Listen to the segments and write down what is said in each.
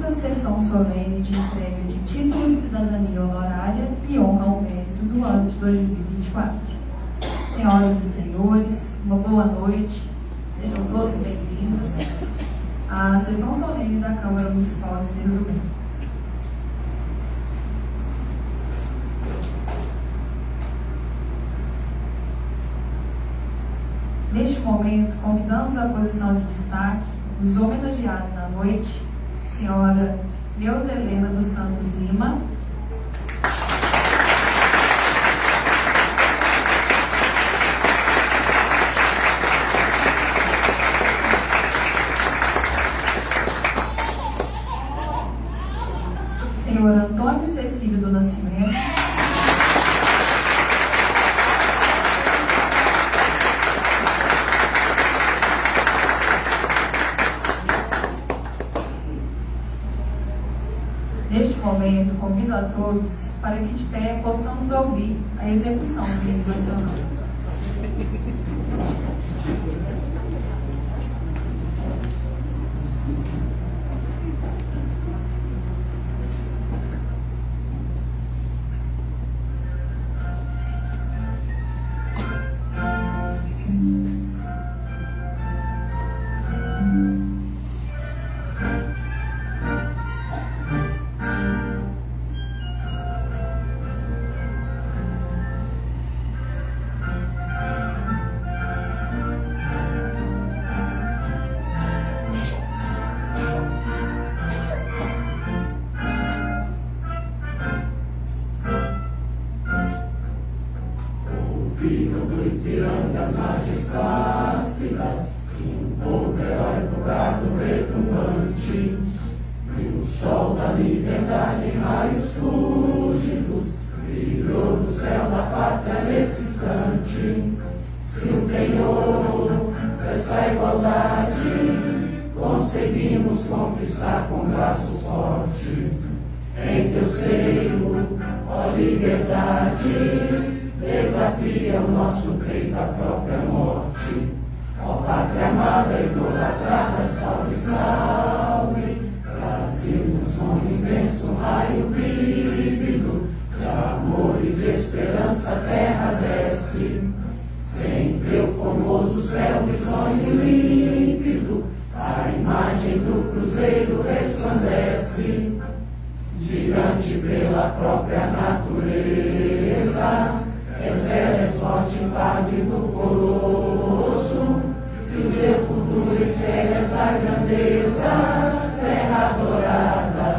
quinta sessão solene de entrega de título de cidadania honorária e honra ao mérito do ano de 2024. Senhoras e senhores, uma boa noite, sejam todos bem-vindos à sessão solene da Câmara Municipal de Cidreira do Bem. Neste momento, convidamos à posição de destaque os homenageados da noite, senhora Neuza Helena dos Santos Lima, senhor Antônio Cecílio do Nascimento, neste momento, convido a todos para que de pé possamos ouvir a execução do hino nacional. Filho do Ipiranga, as margens clássicas, um povo heróico, brado retumbante, e o sol da liberdade em raios fúlgidos brilhou do céu da pátria nesse instante. Se o penhor dessa igualdade conseguimos conquistar com braço forte, em teu seio, ó liberdade, desafia o nosso peito à própria morte. Ó pátria amada, idolatrada, salve, salve. Brasil, um sonho intenso, um raio vívido de amor e de esperança, a terra desce. Sem teu formoso céu risonho e límpido, a imagem do cruzeiro resplandece. Gigante pela própria natureza, és forte, impávido, colosso, e o teu futuro espera essa grandeza, terra adorada.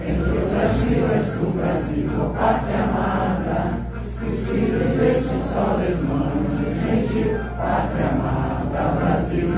Entre outras mil és tu, Brasil, ó pátria amada, os filhos deste sol desmanam, gente, pátria amada, Brasil.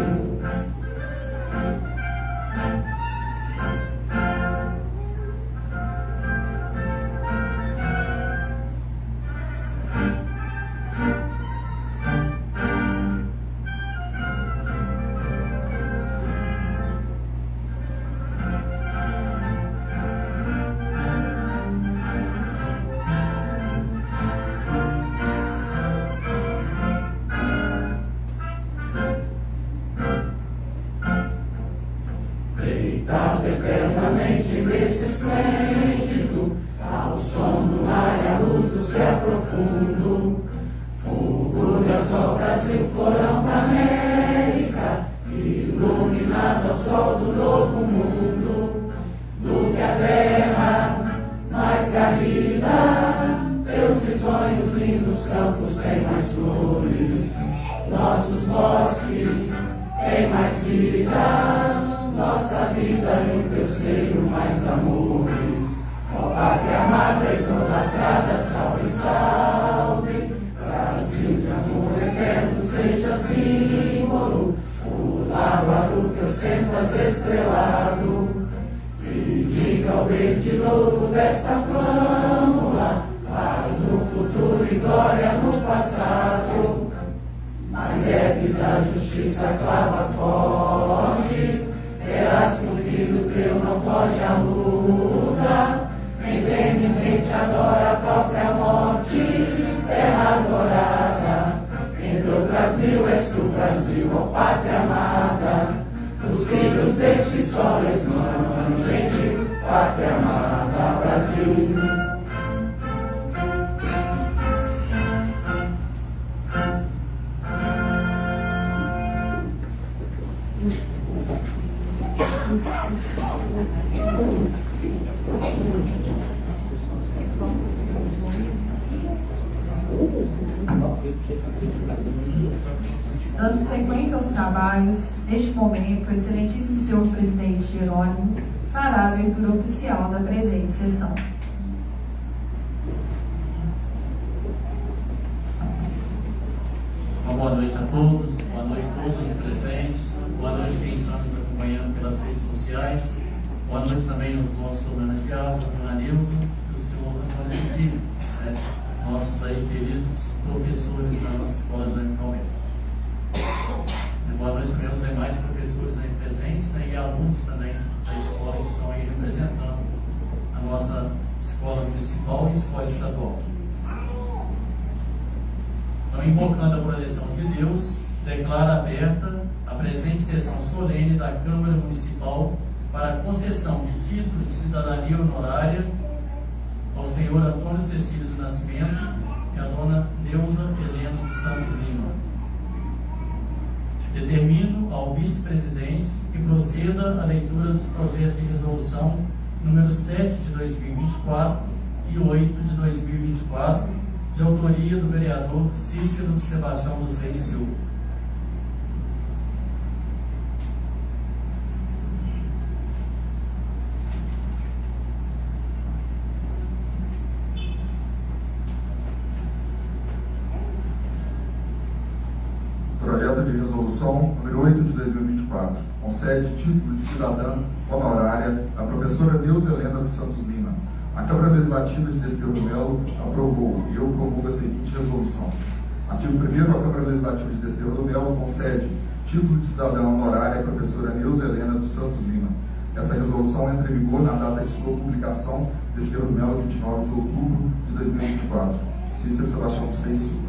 Deitado eternamente nesse esplêndido, ao som do mar e à luz do céu profundo, fulguras, ó Brasil, florão da América, iluminado ao sol do novo mundo, do que a terra mais garrida, teus risonhos lindos campos têm mais flores, nossos bosques têm mais vida, nossa vida em teu seio mais amores. Ó pátria amada, idolatrada, salve, salve. Brasil de amor eterno seja símbolo, o lábaro que ostentas estrelado, e diga ao verde louro dessa flâmula, paz no futuro e glória no passado. Mas ergues a justiça, clava forte, verás que o filho teu não foge à luta, nem temes, nem te adora a própria morte, terra adorada. Entre outras mil és tu, Brasil, ó pátria amada, os filhos deste sol esmanam, gente, pátria amada Brasil. Dando sequência aos trabalhos, neste momento, o excelentíssimo senhor presidente Jerônimo fará a abertura oficial da presente sessão. Uma boa noite a todos, boa noite a todos os presentes, boa noite a quem está nos acompanhando pelas redes sociais, boa noite também aos nossos homenageados, a dona Neuza e o senhor Antônio Cecílio, nossos aí queridos professores da nossa escola Jaime Palmeira. Boa noite também aos demais professores aí presentes, e alunos também da escola que estão aí representando a nossa escola municipal e escola estadual. Então, invocando a proteção de Deus, declara aberta a presente sessão solene da Câmara Municipal para a concessão de título de cidadania honorária ao senhor Antônio Cecílio do Nascimento e à dona Neuza Helena dos Santos Lima. Determino ao vice-presidente que proceda a leitura dos projetos de resolução número 7 de 2024 e 8 de 2024, de autoria do vereador Cícero Sebastião dos Reis Silva. Projeto de resolução número 8 de 2024 concede título de cidadã honorária à professora Neuza Helena dos Santos Lima. A Câmara Legislativa de Desterro do Melo aprovou e eu promulgo a seguinte resolução. Artigo 1º, a Câmara Legislativa de Desterro do Melo concede título de cidadã honorária à professora Neuza Helena dos Santos Lima. Esta resolução entra em vigor na data de sua publicação, Desterro do Melo, 29 de outubro de 2024. Cícero Sebastião dos Reis Silva.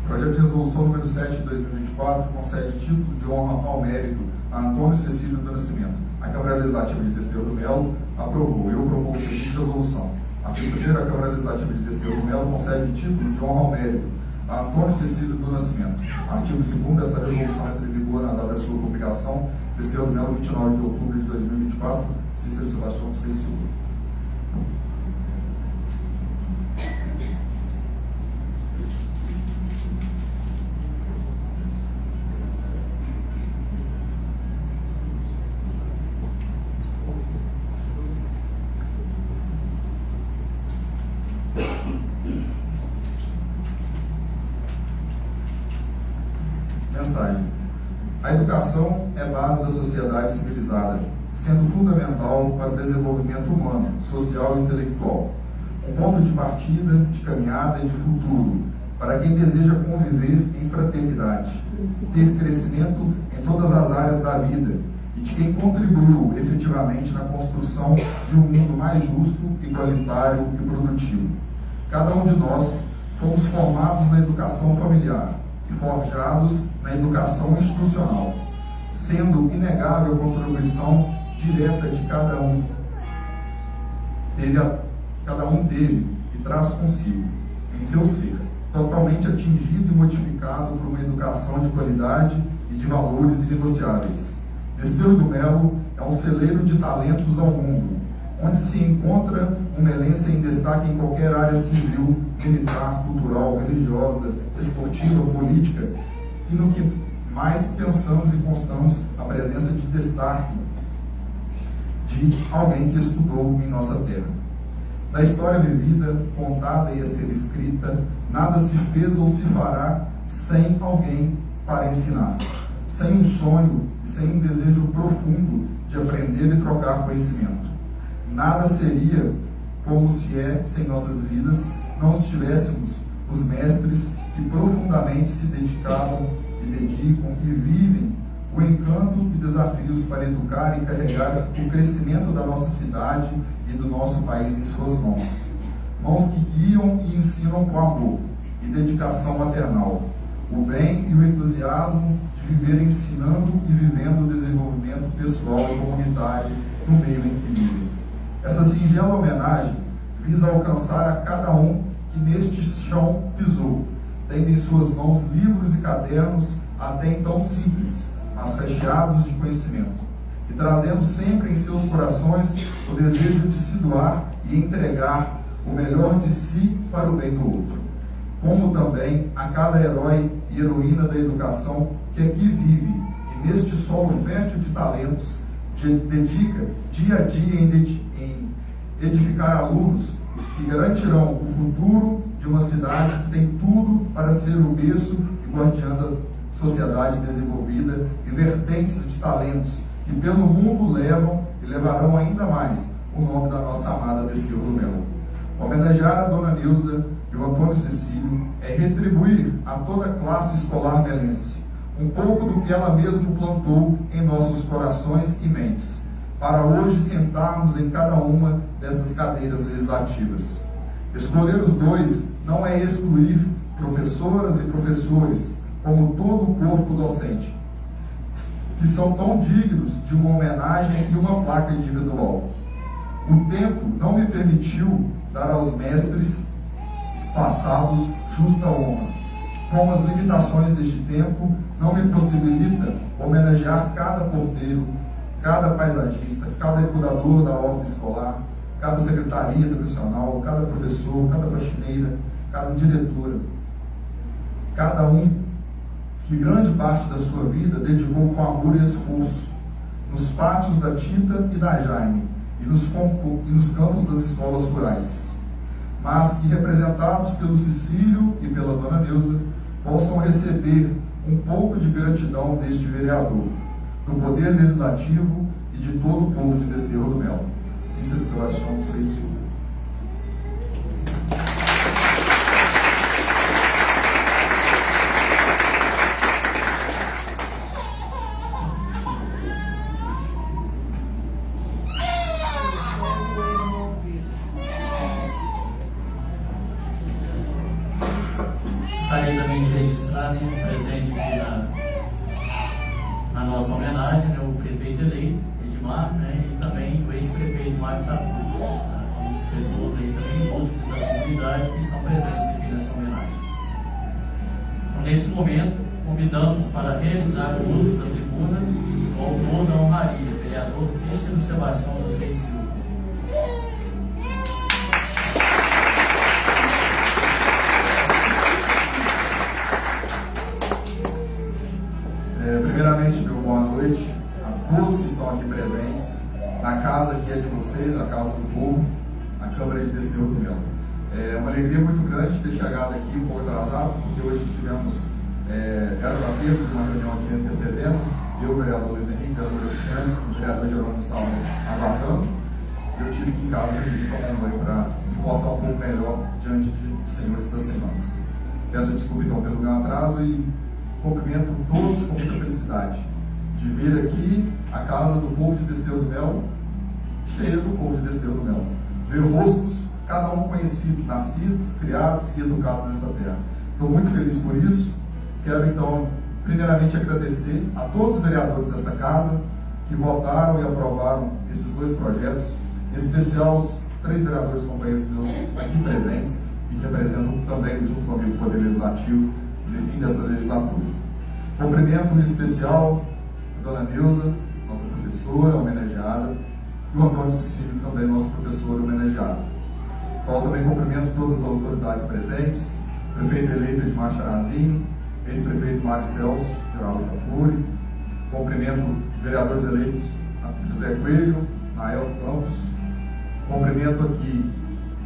Projeto de resolução número 7 de 2024 concede título de honra ao mérito a Antônio Cecílio do Nascimento. A Câmara Legislativa de Desterro do Melo aprovou e eu promovo a seguinte resolução. Artigo 1º, a Câmara Legislativa de Desterro do Melo concede título de honra ao mérito a Antônio Cecílio do Nascimento. Artigo 2º, esta resolução entra em vigor na data de sua publicação, Desterro do Melo, 29 de outubro de 2024, Cícero Sebastião dos Reis Silva. Mensagem. A educação é base da sociedade civilizada, sendo fundamental para o desenvolvimento humano, social e intelectual. Um ponto de partida, de caminhada e de futuro, para quem deseja conviver em fraternidade, ter crescimento em todas as áreas da vida e de quem contribuiu efetivamente na construção de um mundo mais justo, igualitário e produtivo. Cada um de nós fomos formados na educação familiar e forjados na educação institucional, sendo inegável a contribuição direta de cada um teve e traz consigo, em seu ser, totalmente atingido e modificado por uma educação de qualidade e de valores inegociáveis. Desterro do Melo é um celeiro de talentos ao mundo, onde se encontra uma excelência em destaque em qualquer área civil, militar, cultural, religiosa, esportiva, política, e no que mais pensamos e constamos a presença de destaque de alguém que estudou em nossa terra. Da história vivida, contada e a ser escrita, nada se fez ou se fará sem alguém para ensinar, sem um sonho e sem um desejo profundo de aprender e trocar conhecimento. Nada seria como se é sem nossas vidas, não tivéssemos os mestres que profundamente se dedicavam e dedicam e vivem o encanto e desafios para educar e carregar o crescimento da nossa cidade e do nosso país em suas mãos. Mãos que guiam e ensinam com amor e dedicação maternal, o bem e o entusiasmo de viver ensinando e vivendo o desenvolvimento pessoal e comunitário no meio em que vivem. Essa singela homenagem visa alcançar a cada um que neste chão pisou, tendo em suas mãos livros e cadernos até então simples, mas recheados de conhecimento, e trazendo sempre em seus corações o desejo de se doar e entregar o melhor de si para o bem do outro, como também a cada herói e heroína da educação que aqui vive e neste solo fértil de talentos dedica dia a dia em edificar alunos que garantirão o futuro de uma cidade que tem tudo para ser o berço e guardiã da sociedade desenvolvida e vertentes de talentos que pelo mundo levam e levarão ainda mais o nome da nossa amada Desterro do Melo. Homenagear a Dona Neuza e o Antônio Cecílio é retribuir a toda a classe escolar melense um pouco do que ela mesma plantou em nossos corações e mentes, para hoje sentarmos em cada uma dessas cadeiras legislativas. Escolher os dois não é excluir professoras e professores, como todo o corpo docente, que são tão dignos de uma homenagem e uma placa individual. O tempo não me permitiu dar aos mestres passados justa honra. Como as limitações deste tempo não me possibilita homenagear cada porteiro, cada paisagista, cada cuidador da ordem escolar, cada secretaria educacional, cada professor, cada faxineira, cada diretora, cada um que grande parte da sua vida dedicou com amor e esforço nos pátios da Tita e da Jaime e nos campos das escolas rurais, mas que, representados pelo Cecílio e pela Dona Neuza, possam receber um pouco de gratidão deste vereador, do Poder Legislativo e de todo o povo de Desterro do Melo. Cícero Sebastião dos Reis Silva. Gostaria também de registrar, presente aqui na nossa homenagem, o prefeito eleito, Edmar, e também o ex-prefeito Mário Tafu. São pessoas aí também ilustres da comunidade que estão presentes aqui nessa homenagem. Então, neste momento, convidamos para realizar o uso da tribuna o autor da honraria, vereador Cícero Sebastião dos Reis Silva. Primeiramente, meu boa noite a todos que estão aqui presentes, na casa que é de vocês, a Casa do Povo, a Câmara de Desterro do Melo. É uma alegria muito grande ter chegado aqui um pouco atrasado, porque hoje tivemos, era para termos uma reunião aqui antecedendo, eu, o vereador Luiz Henrique, o vereador Alexandre, o vereador Jerônimo estavam aguardando, e eu tive que ir em casa pedir tomando banho para me portar um pouco melhor diante de senhores das senhoras. Peço desculpa então pelo meu atraso e cumprimento todos com muita felicidade de ver aqui a casa do povo de Desterro do Melo, cheia do povo de Desterro do Melo. Ver rostos, cada um conhecidos, nascidos, criados e educados nessa terra. Estou muito feliz por isso. Quero então, primeiramente, agradecer a todos os vereadores desta casa que votaram e aprovaram esses dois projetos, em especial os 3 vereadores companheiros meus aqui presentes e que representam também, junto comigo, o Poder Legislativo no fim dessa legislatura. Cumprimento em especial a Dona Neuza, nossa professora homenageada, e o Antônio Cecílio, também nosso professor homenageado. Qual também cumprimento todas as autoridades presentes, prefeito eleito Edmar Charazinho, ex-prefeito Mário Celso, Geraldo Tafuri, cumprimento vereadores eleitos José Coelho, Nael Campos, cumprimento aqui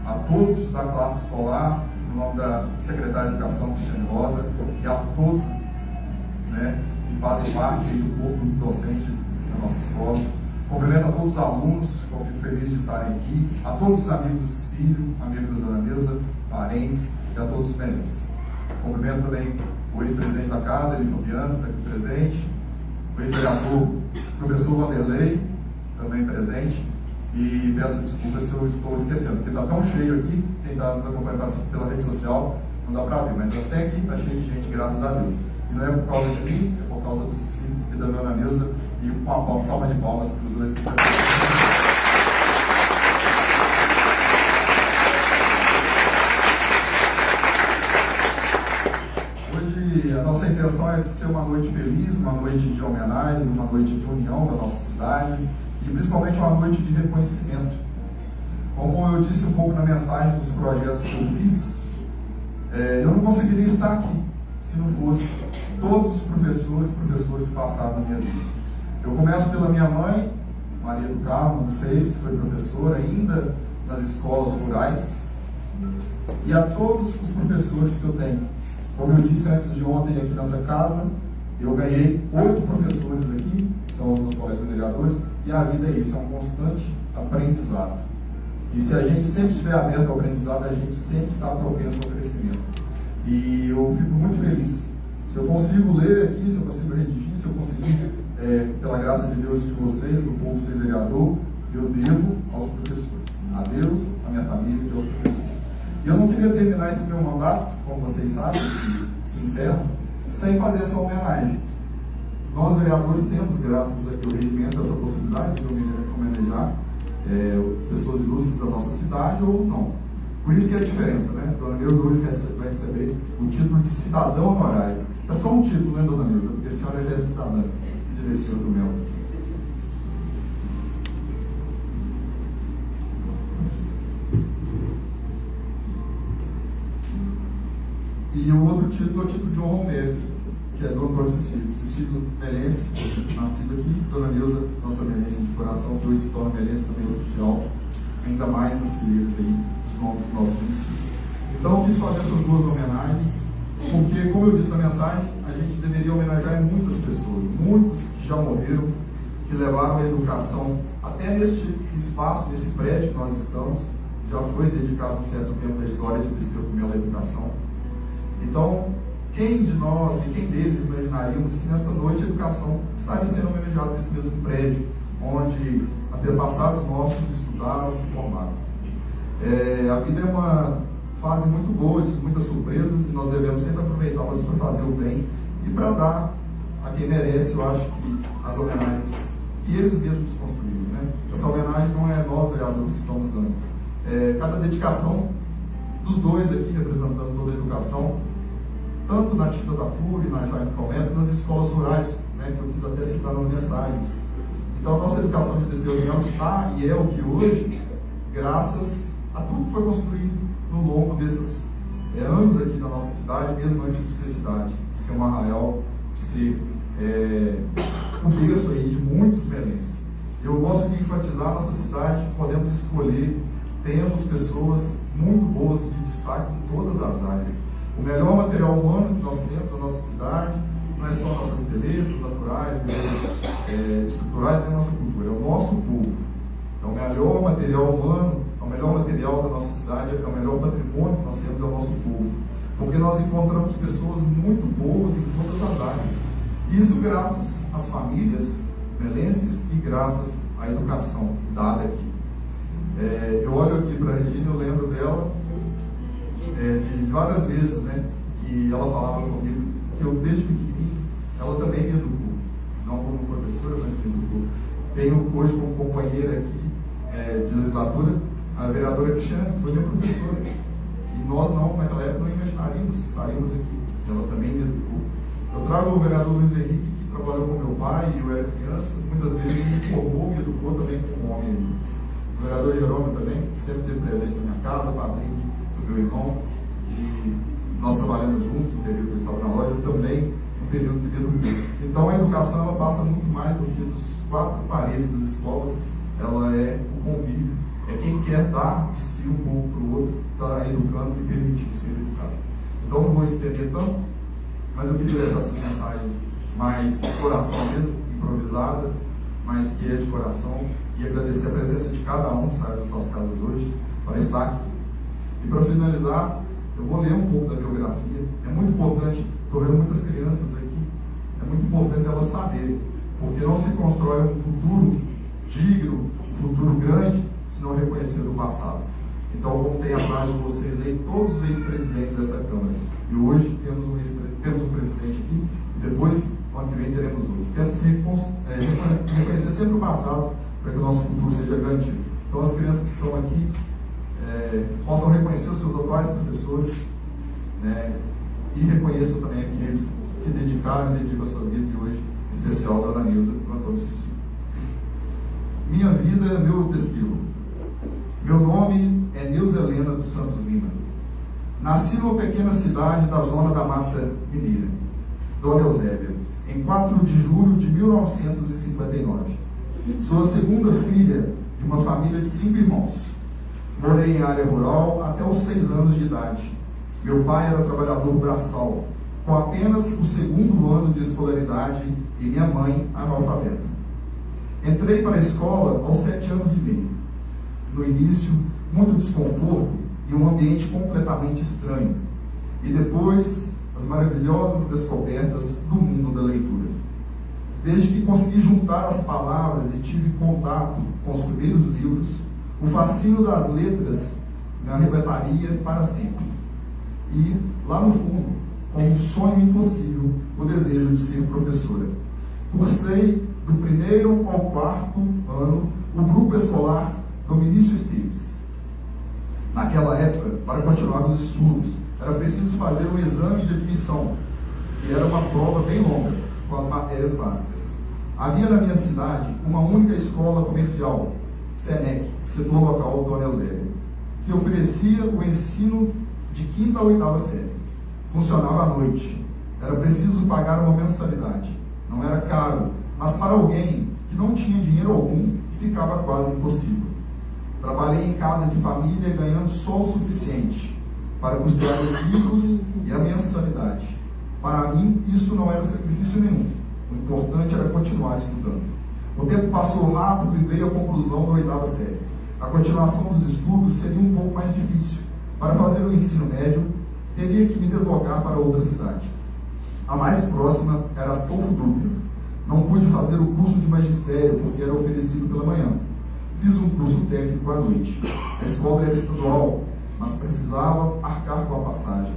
a todos da classe escolar, no nome da secretária de Educação, Cristiane Rosa, e a todos que fazem parte do corpo docente da nossa escola. Cumprimento a todos os alunos, que eu fico feliz de estarem aqui, a todos os amigos do Cecílio, amigos da Dona Neuza, parentes e a todos os merenses. Cumprimento também o ex-presidente da casa, Eli Fabiano, está aqui presente, o ex-vereador, professor Vanderlei, também presente, e peço desculpas se eu estou esquecendo, porque está tão cheio aqui, quem está nos acompanhando pela rede social, não dá para ver, mas até aqui está cheio de gente, graças a Deus. E não é por causa de mim, é por causa do Cecílio e da Ana Neuza, e uma salva de palmas para os dois que estão aqui. Hoje a nossa intenção é de ser uma noite feliz, uma noite de homenagens, uma noite de união da nossa cidade e principalmente uma noite de reconhecimento. Como eu disse um pouco na mensagem dos projetos que eu fiz, eu não conseguiria estar aqui se não fosse todos os professores que passaram na minha vida. Eu começo pela minha mãe, Maria do Carmo dos Reis, que foi professora ainda nas escolas rurais, e a todos os professores que eu tenho. Como eu disse antes de ontem aqui nessa casa, eu ganhei 8 professores aqui, são os meus colegas vereadores, e a vida é isso, é um constante aprendizado. E se a gente sempre estiver aberto ao aprendizado, a gente sempre está propenso ao crescimento. E eu fico muito feliz. Se eu consigo ler aqui, se eu consigo redigir, se eu conseguir, pela graça de Deus e de vocês, do povo ser vereador, eu devo aos professores. A Deus, a minha família e aos professores. E eu não queria terminar esse meu mandato, como vocês sabem, que se encerra, sem fazer essa homenagem. Nós, vereadores, temos, graças aqui ao regimento, essa possibilidade de homenagear as pessoas ilustres da nossa cidade ou não. Por isso que é a diferença, né? Dona Neuza hoje vai receber o título de cidadão honorário. É só um título, né, Dona Neuza? Porque a senhora já é cidadã, diretora do Mel. E o outro título é o título de honra ao mérito, que é do Antônio Cecílio. Cecílio Melense, nascido aqui, Dona Neuza, nossa melense de coração, que hoje se torna melense também oficial, ainda mais nas fileiras aí dos nomes do nosso município. Então eu quis fazer essas duas homenagens, porque, como eu disse na mensagem, a gente deveria homenagear muitas pessoas, muitos que já morreram, que levaram a educação até neste espaço, nesse prédio que nós estamos, já foi dedicado um certo tempo da história de Desterro do Mel à educação. Então, quem de nós e quem deles imaginaríamos que nesta noite a educação estaria sendo homenageada nesse mesmo prédio, onde antepassados nossos estudaram e se formaram. A vida é uma fase muito boa, de muitas surpresas, e nós devemos sempre aproveitá-las para fazer o bem e para dar a quem merece, eu acho, que as homenagens que eles mesmos construíram, né? Essa homenagem não é nós, vereadores, que estamos dando. Cada dedicação dos dois aqui, representando toda a educação, tanto na Tita da FURE, na Jaime Palmetto, nas escolas rurais, né, que eu quis até citar nas mensagens. Então, a nossa educação de Desterro do Mel está e é o que hoje, graças a tudo que foi construído no longo desses anos aqui na nossa cidade, mesmo antes de ser cidade, de ser um arraial, de ser um berço aí de muitos melenses. Eu gosto de enfatizar a nossa cidade, podemos escolher, temos pessoas muito boas de destaque em todas as áreas. O melhor material humano que nós temos na nossa cidade não é só nossas belezas naturais, belezas estruturais da nossa cultura, é o nosso povo. É o melhor material humano, é o melhor material da nossa cidade, é o melhor patrimônio que nós temos, é o nosso povo. Porque nós encontramos pessoas muito boas em todas as áreas. Isso graças às famílias melenses e graças à educação dada aqui. Eu olho aqui para a Regina, eu lembro dela de várias vezes, né, que ela falava comigo, que eu desde pequenininho, ela também me educou, não como professora, mas me educou. Tenho hoje como companheira aqui de legislatura a vereadora Cristiane, que foi minha professora, e nós naquela época não imaginaríamos que estaríamos aqui, ela também me educou. Eu trago o vereador Luiz Henrique, que trabalhou com meu pai e eu era criança, muitas vezes me formou, me educou também como homem. O vereador Jerônimo também sempre teve presente na minha casa, padrinho do meu irmão, e nós trabalhamos juntos no período que eu estava na loja, eu também no período que ele educou. Então a educação ela passa muito mais do que dos 4 paredes das escolas, ela é o convívio, é quem quer dar de si um pouco para o outro, está educando e permitindo ser educado. Então não vou estender tanto, mas eu queria deixar essas mensagens mais de coração mesmo, improvisada, mas que é de coração, e agradecer a presença de cada um que saiu das suas casas hoje para estar aqui. E para finalizar, eu vou ler um pouco da biografia. É muito importante, estou vendo muitas crianças aqui, é muito importante elas saberem, porque não se constrói um futuro digno, um futuro grande, se não reconhecer o passado. Então, como tem atrás de vocês aí todos os ex-presidentes dessa Câmara. E hoje temos um presidente aqui, e depois, ano que vem, teremos outro. Temos que reconhecer sempre o passado para que o nosso futuro seja garantido. Então, as crianças que estão aqui possam reconhecer os seus atuais professores, né, e reconheçam também aqueles que dedicaram e dedicam a sua vida, e hoje, em especial, a Dona Nilza, para todos esses filhos. Minha vida, meu testigo. Meu nome é Nilza Helena dos Santos Lima. Nasci numa pequena cidade da zona da Mata Mineira, Dona Eusébia, em 4 de julho de 1959. Sou a segunda filha de uma família de 5 irmãos. Morei em área rural até os 6 anos de idade. Meu pai era trabalhador braçal, com apenas o 2º ano de escolaridade, e minha mãe analfabeta. Entrei para a escola aos 7 anos e meio. No início, muito desconforto e um ambiente completamente estranho. E depois, as maravilhosas descobertas do mundo da leitura. Desde que consegui juntar as palavras e tive contato com os primeiros livros, o fascínio das letras me arrebataria para sempre. E, lá no fundo, com um sonho impossível, o desejo de ser professora. Cursei do 1º ao 4º ano o grupo escolar Dominício Esteves. Naquela época, para continuar os estudos, era preciso fazer um exame de admissão, que era uma prova bem longa, com as matérias básicas. Havia na minha cidade uma única escola comercial, SENEC, setor local Dona Eusébia, que oferecia o ensino de 5ª a 8ª série. Funcionava à noite. Era preciso pagar uma mensalidade. Não era caro, mas para alguém que não tinha dinheiro algum, ficava quase impossível. Trabalhei em casa de família ganhando só o suficiente para custear os livros e a mensalidade. Para mim, isso não era sacrifício nenhum. O importante era continuar estudando. O tempo passou rápido e veio a conclusão da 8ª série. A continuação dos estudos seria um pouco mais difícil. Para fazer o ensino médio, teria que me deslocar para outra cidade. A mais próxima era Astolfo Dutra. Não pude fazer o curso de magistério porque era oferecido pela manhã. Fiz um curso técnico à noite. A escola era estadual, mas precisava arcar com a passagem.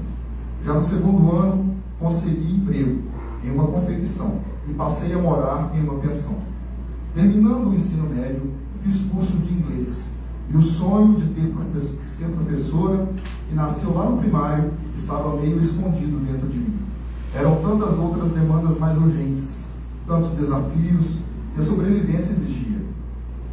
Já no 2º ano, consegui emprego em uma confecção e passei a morar em uma pensão. Terminando o ensino médio, fiz curso de inglês. E o sonho de ser professora, que nasceu lá no primário, estava meio escondido dentro de mim. Eram tantas outras demandas mais urgentes, tantos desafios que a sobrevivência exigia,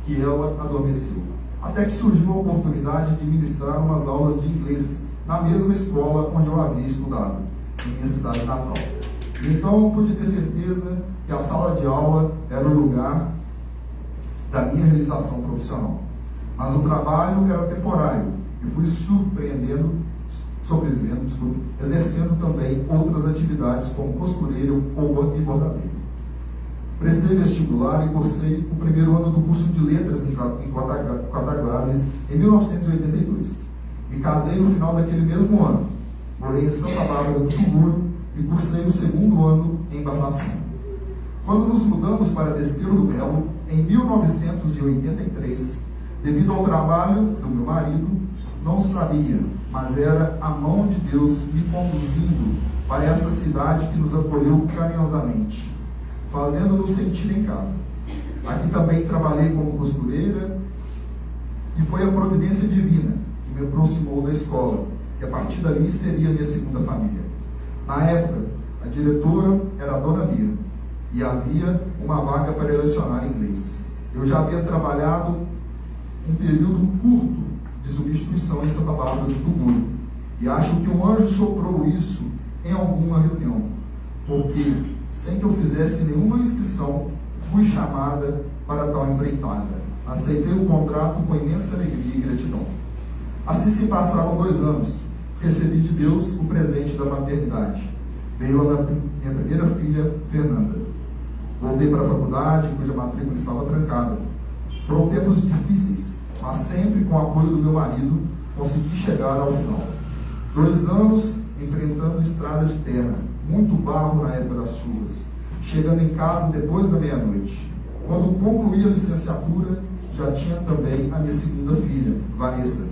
que ela adormeceu. Até que surgiu a oportunidade de ministrar umas aulas de inglês na mesma escola onde eu havia estudado, em minha cidade natal. E então pude ter certeza que a sala de aula era o lugar da minha realização profissional. Mas o trabalho era temporário e fui sobrevivendo, exercendo também outras atividades como costureiro e bordadeiro. Prestei vestibular e cursei o 1º ano do curso de letras em Cataguases em 1982. Me casei no final daquele mesmo ano. Morei em Santa Bárbara do Tuguru e cursei o 2º ano em Barbacena. Quando nos mudamos para Desterro do Melo, em 1983, devido ao trabalho do meu marido, não sabia, mas era a mão de Deus me conduzindo para essa cidade que nos acolheu carinhosamente, fazendo-nos sentir em casa. Aqui também trabalhei como costureira e foi a providência divina que me aproximou da escola, que a partir dali seria minha segunda família. Na época, a diretora era a Dona Bia e havia uma vaga para lecionar inglês. Eu já havia trabalhado um período curto de substituição em Santa Bárbara do Tuguru e acho que um anjo soprou isso em alguma reunião, porque sem que eu fizesse nenhuma inscrição, fui chamada para tal empreitada. Aceitei o contrato com imensa alegria e gratidão. Assim se passaram 2 anos. Recebi de Deus o presente da maternidade. Veio a minha primeira filha, Fernanda. Voltei para a faculdade, cuja matrícula estava trancada. Foram tempos difíceis, mas sempre com o apoio do meu marido, consegui chegar ao final. 2 anos enfrentando estrada de terra, muito barro na época das chuvas, chegando em casa depois da meia-noite. Quando concluí a licenciatura, já tinha também a minha segunda filha, Vanessa.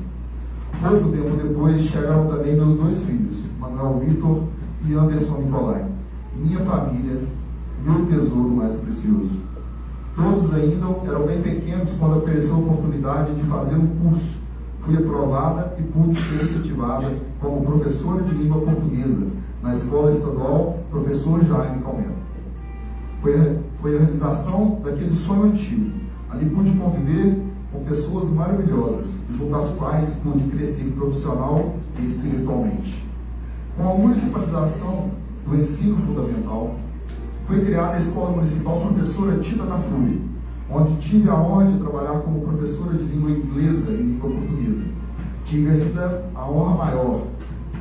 Pouco tempo depois chegaram também meus 2 filhos, Manuel Vitor e Anderson Nicolai, minha família, meu tesouro mais precioso. Todos ainda eram bem pequenos quando apareceu a oportunidade de fazer um curso. Fui aprovada e pude ser efetivada como professora de língua portuguesa na Escola Estadual Professor Jaime Calmelo. Foi a realização daquele sonho antigo. Ali pude conviver com pessoas maravilhosas, junto às quais pude crescer profissional e espiritualmente. Com a municipalização do ensino fundamental, foi criada a Escola Municipal Professora Tita da Fúria, onde tive a honra de trabalhar como professora de língua inglesa e língua portuguesa. Tive ainda a honra maior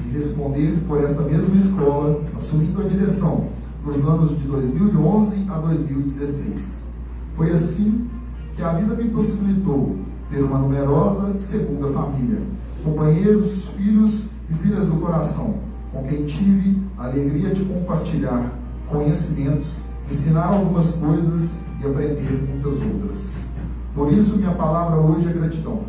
de responder por esta mesma escola, assumindo a direção nos anos de 2011 a 2016. Foi assim que a vida me possibilitou ter uma numerosa segunda família, companheiros, filhos e filhas do coração, com quem tive a alegria de compartilhar conhecimentos, ensinar algumas coisas e aprender muitas outras. Por isso, minha palavra hoje é gratidão.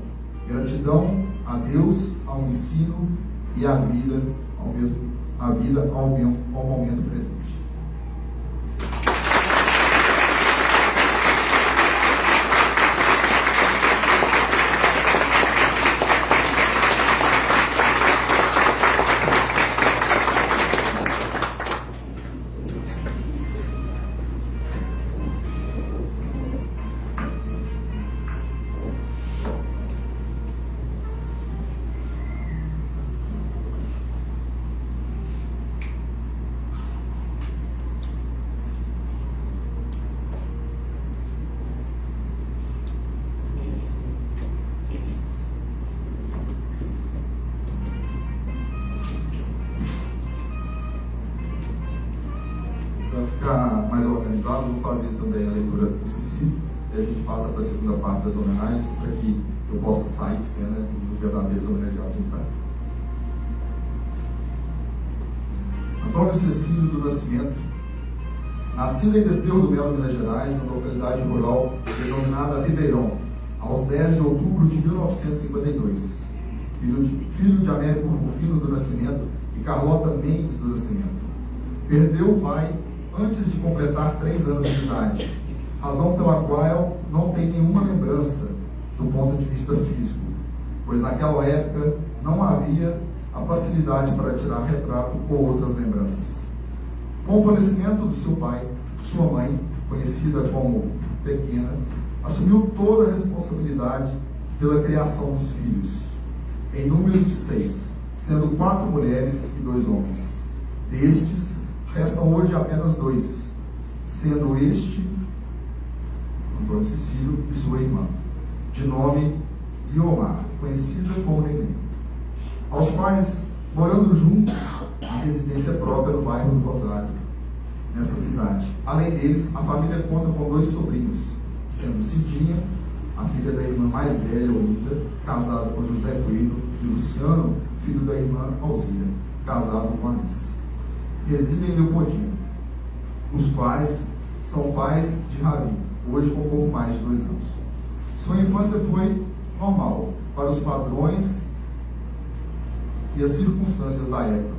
Gratidão a Deus, ao ensino e à vida, ao momento presente. Para ficar mais organizado, vou fazer também a leitura do Cecílio e a gente passa para a segunda parte das homenagens para que eu possa sair de cena e os verdadeiros homenageados entrarem. Antônio Cecílio do Nascimento, nascido em Desterro do Melo, Minas Gerais, na localidade rural denominada Ribeirão, aos 10 de outubro de 1952. Filho de Américo Rufino do Nascimento e Carlota Mendes do Nascimento. Perdeu o pai antes de completar 3 anos de idade, razão pela qual não tem nenhuma lembrança do ponto de vista físico, pois naquela época não havia a facilidade para tirar retrato ou outras lembranças. Com o falecimento do seu pai, sua mãe, conhecida como Pequena, assumiu toda a responsabilidade pela criação dos filhos, em número de 6, sendo 4 mulheres e 2 homens. Destes, restam hoje apenas 2, sendo este, Antônio Cecílio, e sua irmã, de nome Iomar, conhecida como Neném, aos quais, morando juntos em residência própria no bairro do Rosário, nesta cidade. Além deles, a família conta com 2 sobrinhos, sendo Cidinha, a filha da irmã mais velha, Olinda, casada com José Coelho, e Luciano, filho da irmã Alzira, casado com Alice. Residem em Leopoldina, os quais são pais de Ravi, hoje com pouco mais de 2 anos. Sua infância foi normal, para os padrões e as circunstâncias da época.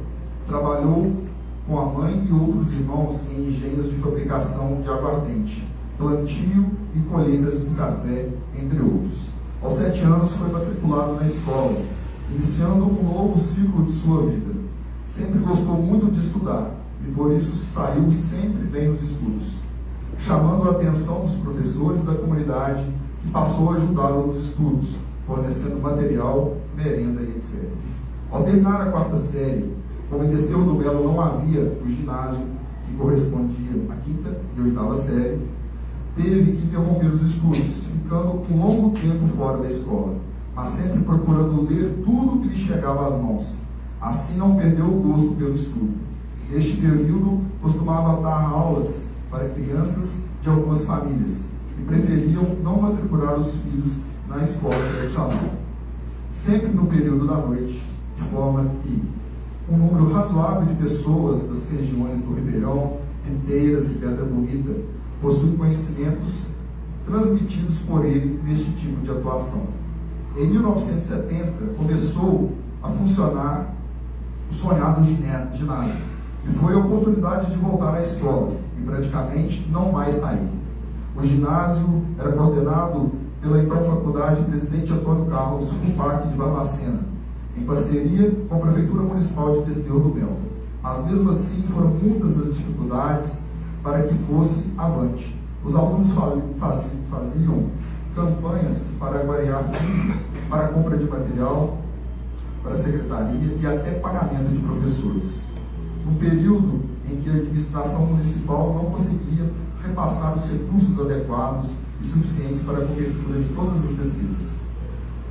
Trabalhou com a mãe e outros irmãos em engenhos de fabricação de aguardente, plantio e colheitas do café, entre outros. Aos 7 anos foi matriculado na escola, iniciando um novo ciclo de sua vida. Sempre gostou muito de estudar e por isso saiu sempre bem nos estudos, chamando a atenção dos professores da comunidade, que passou a ajudá-lo nos estudos, fornecendo material, merenda e etc. Ao terminar a 4ª série, como em Desterro do Melo não havia o ginásio que correspondia à 5ª e 8ª série, teve que interromper os estudos, ficando um longo tempo fora da escola, mas sempre procurando ler tudo que lhe chegava às mãos. Assim não perdeu o gosto pelo estudo. Neste período, costumava dar aulas para crianças de algumas famílias, que preferiam não matricular os filhos na escola tradicional, sempre no período da noite, de forma que um número razoável de pessoas das regiões do Ribeirão, Penteiras e Pedra Bonita possuem conhecimentos transmitidos por ele neste tipo de atuação. Em 1970, começou a funcionar o sonhado ginásio, e foi a oportunidade de voltar à escola e praticamente não mais sair. O ginásio era coordenado pela então Faculdade Presidente Antônio Carlos Fupac de Barbacena, em parceria com a Prefeitura Municipal de Desterro do Mel. Mas mesmo assim foram muitas as dificuldades para que fosse avante. Os alunos faziam campanhas para variar fundos para a compra de material para a secretaria e até pagamento de professores. No período em que a administração municipal não conseguia repassar os recursos adequados e suficientes para a cobertura de todas as despesas.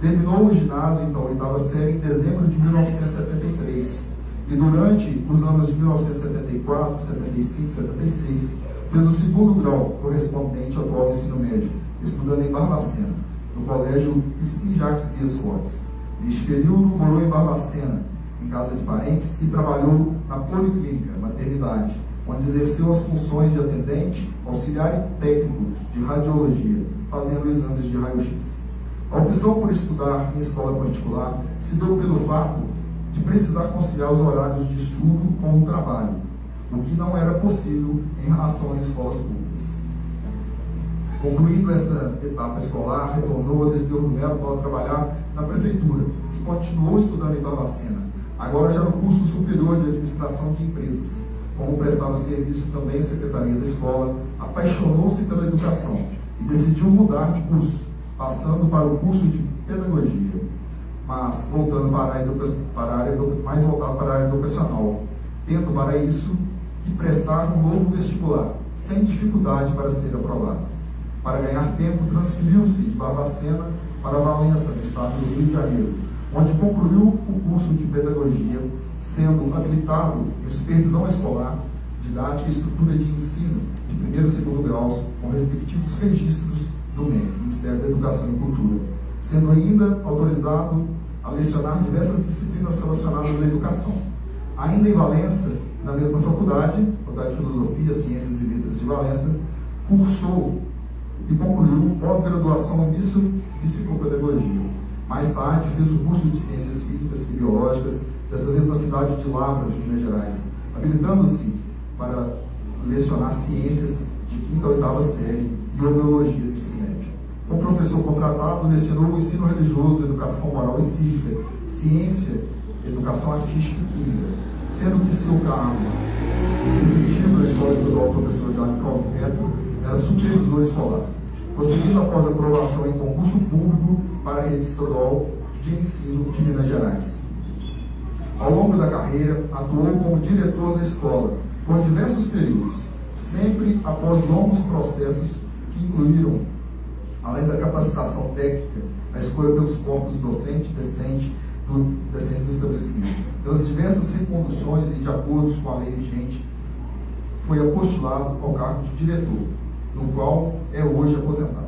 Terminou o ginásio, então, a oitava série, em dezembro de 1973, e durante os anos de 1974, 75, 76, fez o segundo grau, correspondente ao atual ensino médio, estudando em Barbacena, no Colégio Cristim Jacques Dias Fortes. Neste período, morou em Barbacena, em casa de parentes, e trabalhou na Policlínica, maternidade, onde exerceu as funções de atendente, auxiliar e técnico de radiologia, fazendo exames de raio-x. A opção por estudar em escola particular se deu pelo fato de precisar conciliar os horários de estudo com o trabalho, o que não era possível em relação às escolas públicas. Concluindo essa etapa escolar, retornou a Desterro do Mel para trabalhar na prefeitura e continuou estudando em Barbacena, agora já no curso superior de administração de empresas. Como prestava serviço também à secretaria da escola, apaixonou-se pela educação e decidiu mudar de curso, passando para o curso de pedagogia, mas voltando para a área mais voltado para a área educacional, tendo para isso que prestar um novo vestibular, sem dificuldade para ser aprovado. Para ganhar tempo, transferiu-se de Barbacena para Valença, no estado do Rio de Janeiro, onde concluiu o curso de pedagogia, sendo habilitado em supervisão escolar, didática e estrutura de ensino de primeiro e segundo graus, com respectivos registros do MEC, Ministério da Educação e Cultura, sendo ainda autorizado a lecionar diversas disciplinas relacionadas à educação. Ainda em Valença, na mesma faculdade, Faculdade de Filosofia, Ciências e Letras de Valença, cursou e concluiu pós-graduação em psicopedagogia. Mais tarde, fez o curso de Ciências Físicas e Biológicas, dessa vez na cidade de Lavras, Minas Gerais, habilitando-se para lecionar ciências de 5ª a 8ª série e homeologia do ensino médio. Como professor contratado, lecionou o ensino religioso, educação moral e cívica, ciência, educação artística e química, sendo que seu cargo efetivo na Escola Estadual Professor Jaime Calvino era supervisor escolar, conseguindo após aprovação em concurso público para a Rede Estadual de Ensino de Minas Gerais. Ao longo da carreira, atuou como diretor da escola, por diversos períodos, sempre após longos processos que incluíram, além da capacitação técnica, a escolha pelos corpos docente e decente do estabelecimento. Pelas diversas reconduções e de acordos com a lei vigente, foi apostilado ao cargo de diretor, no qual é hoje aposentado.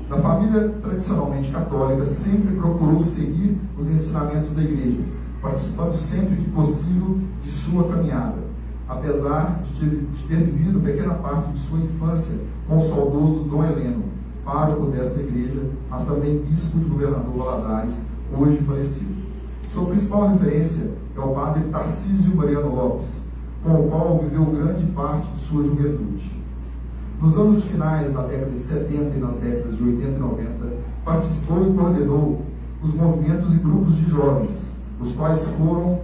Da família tradicionalmente católica, sempre procurou seguir os ensinamentos da igreja, participando sempre que possível de sua caminhada, apesar de ter vivido pequena parte de sua infância com o saudoso Dom Heleno, pároco desta igreja, mas também bispo de Governador Valadares, hoje falecido. Sua principal referência é o padre Tarcísio Mariano Lopes, com o qual viveu grande parte de sua juventude. Nos anos finais da década de 70 e nas décadas de 80 e 90, participou e coordenou os movimentos e grupos de jovens, os quais foram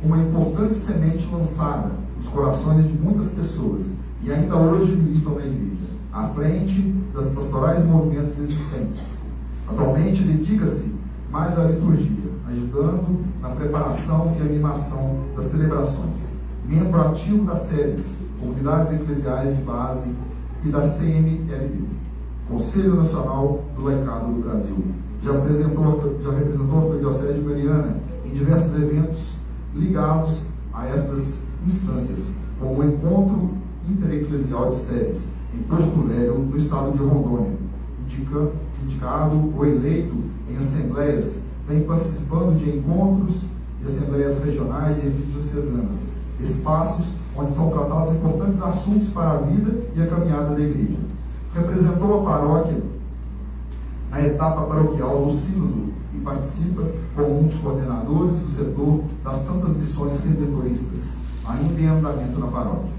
uma importante semente lançada nos corações de muitas pessoas e ainda hoje militam na igreja, à frente das pastorais e movimentos existentes. Atualmente dedica-se mais à liturgia, ajudando na preparação e animação das celebrações. Membro ativo das SEBs, Comunidades Eclesiais de Base, e da CNLB, Conselho Nacional do Laicado do Brasil. Já representou a Diocese de Mariana em diversos eventos ligados a estas instâncias, como o Encontro Intereclesial de SEBs, em Porto Velho, no estado de Rondônia, indicado ou eleito em assembleias, vem participando de encontros de assembleias regionais e diocesanas, espaços onde são tratados importantes assuntos para a vida e a caminhada da igreja. Representou a paróquia na etapa paroquial do Sínodo e participa como um dos coordenadores do setor das Santas Missões Redentoristas, ainda em andamento na paróquia.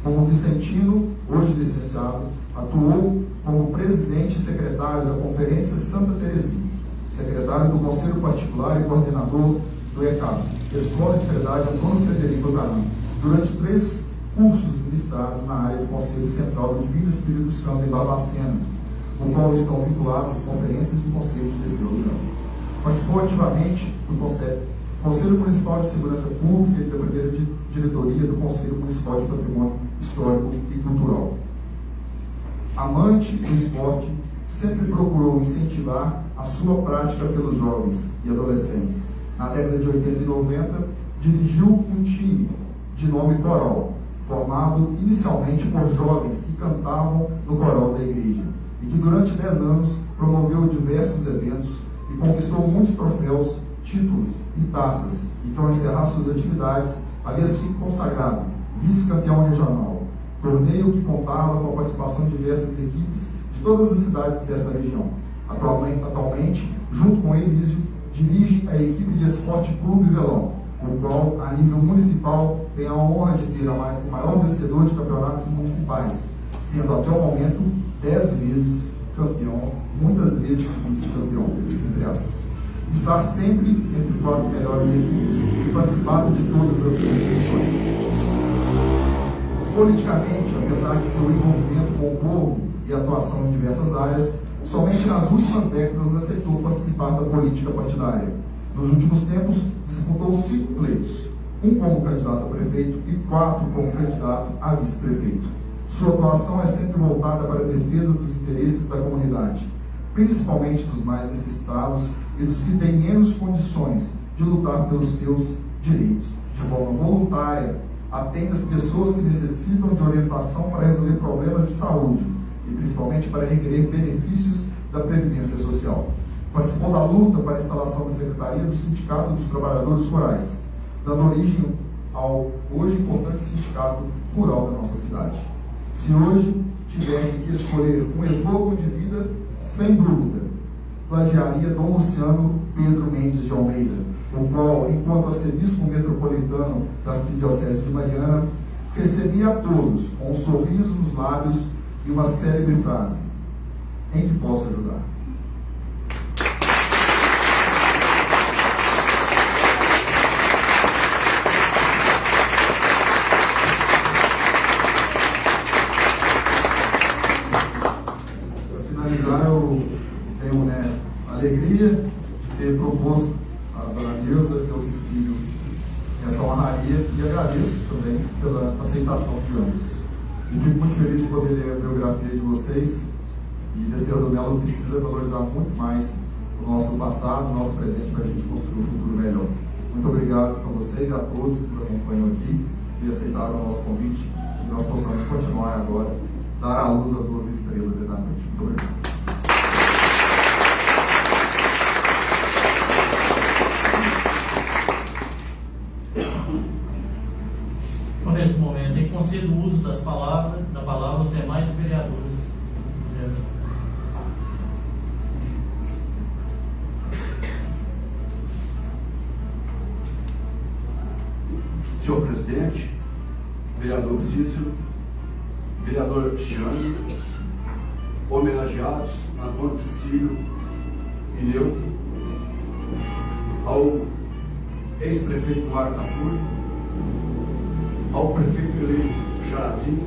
Como vicentino, hoje licenciado, atuou como presidente e secretário da Conferência Santa Teresinha, secretário do Conselho Particular e coordenador do ECAP, Escola de Caridade Antônio Frederico Ozarano, durante 3 cursos ministrados na área do Conselho Central do Divino Espírito Santo em Barbacena, com o qual estão vinculadas as conferências do Conselho de Destreza do Grão. Participou ativamente do Conselho Municipal de Segurança Pública e da primeira diretoria do Conselho Municipal de Patrimônio Histórico e Cultural. Amante do esporte, sempre procurou incentivar a sua prática pelos jovens e adolescentes. Na década de 80 e 90, dirigiu um time de nome Coral, formado inicialmente por jovens que cantavam no coral da igreja, e que durante 10 anos promoveu diversos eventos e conquistou muitos troféus, títulos e taças, e que ao encerrar suas atividades havia sido consagrado vice-campeão regional, torneio que contava com a participação de diversas equipes de todas as cidades desta região. Atualmente, junto com Elísio, dirige a equipe de Esporte Clube Velão, o qual, a nível municipal, tem a honra de ter o maior vencedor de campeonatos municipais, sendo até o momento 10 vezes campeão, muitas vezes vice-campeão, entre aspas. Estar sempre entre 4 melhores equipes e participado de todas as suas edições. Politicamente, apesar de seu envolvimento com o povo e atuação em diversas áreas, somente nas últimas décadas aceitou participar da política partidária. Nos últimos tempos, disputou 5 pleitos, um como candidato a prefeito e 4 como candidato a vice-prefeito. Sua atuação é sempre voltada para a defesa dos interesses da comunidade, principalmente dos mais necessitados e dos que têm menos condições de lutar pelos seus direitos. De forma voluntária, atende as pessoas que necessitam de orientação para resolver problemas de saúde e principalmente para requerer benefícios da Previdência Social. Participou da luta para a instalação da Secretaria do Sindicato dos Trabalhadores Rurais, dando origem ao hoje importante Sindicato Rural da nossa cidade. Se hoje tivesse que escolher um eslogan de vida, sem dúvida, plagiaria Dom Luciano Pedro Mendes de Almeida, o qual, enquanto arcebispo metropolitano da Arquidiocese de Mariana, recebia a todos com um sorriso nos lábios e uma célebre frase: em que posso ajudar. Para finalizar, eu tenho a alegria de ter proposto a dona Neuza e ao Cecílio essa honraria e agradeço também pela aceitação de ambos. E fico muito feliz de poder ler a biografia de vocês, e Destreza do Melo precisa valorizar muito mais o nosso passado, o nosso presente, para a gente construir um futuro melhor. Muito obrigado a vocês e a todos que nos acompanham aqui e aceitaram o nosso convite, e nós possamos continuar agora, dar à luz as 2 estrelas da noite. Muito obrigado. Neste momento, em concedo o uso da palavra aos demais vereadores. Senhor presidente, vereador Cícero, vereador Chiane, homenageados Antônio Cecílio e Neuza, ao ex-prefeito Mário Tafuri, ao prefeito eleito Jarazinho,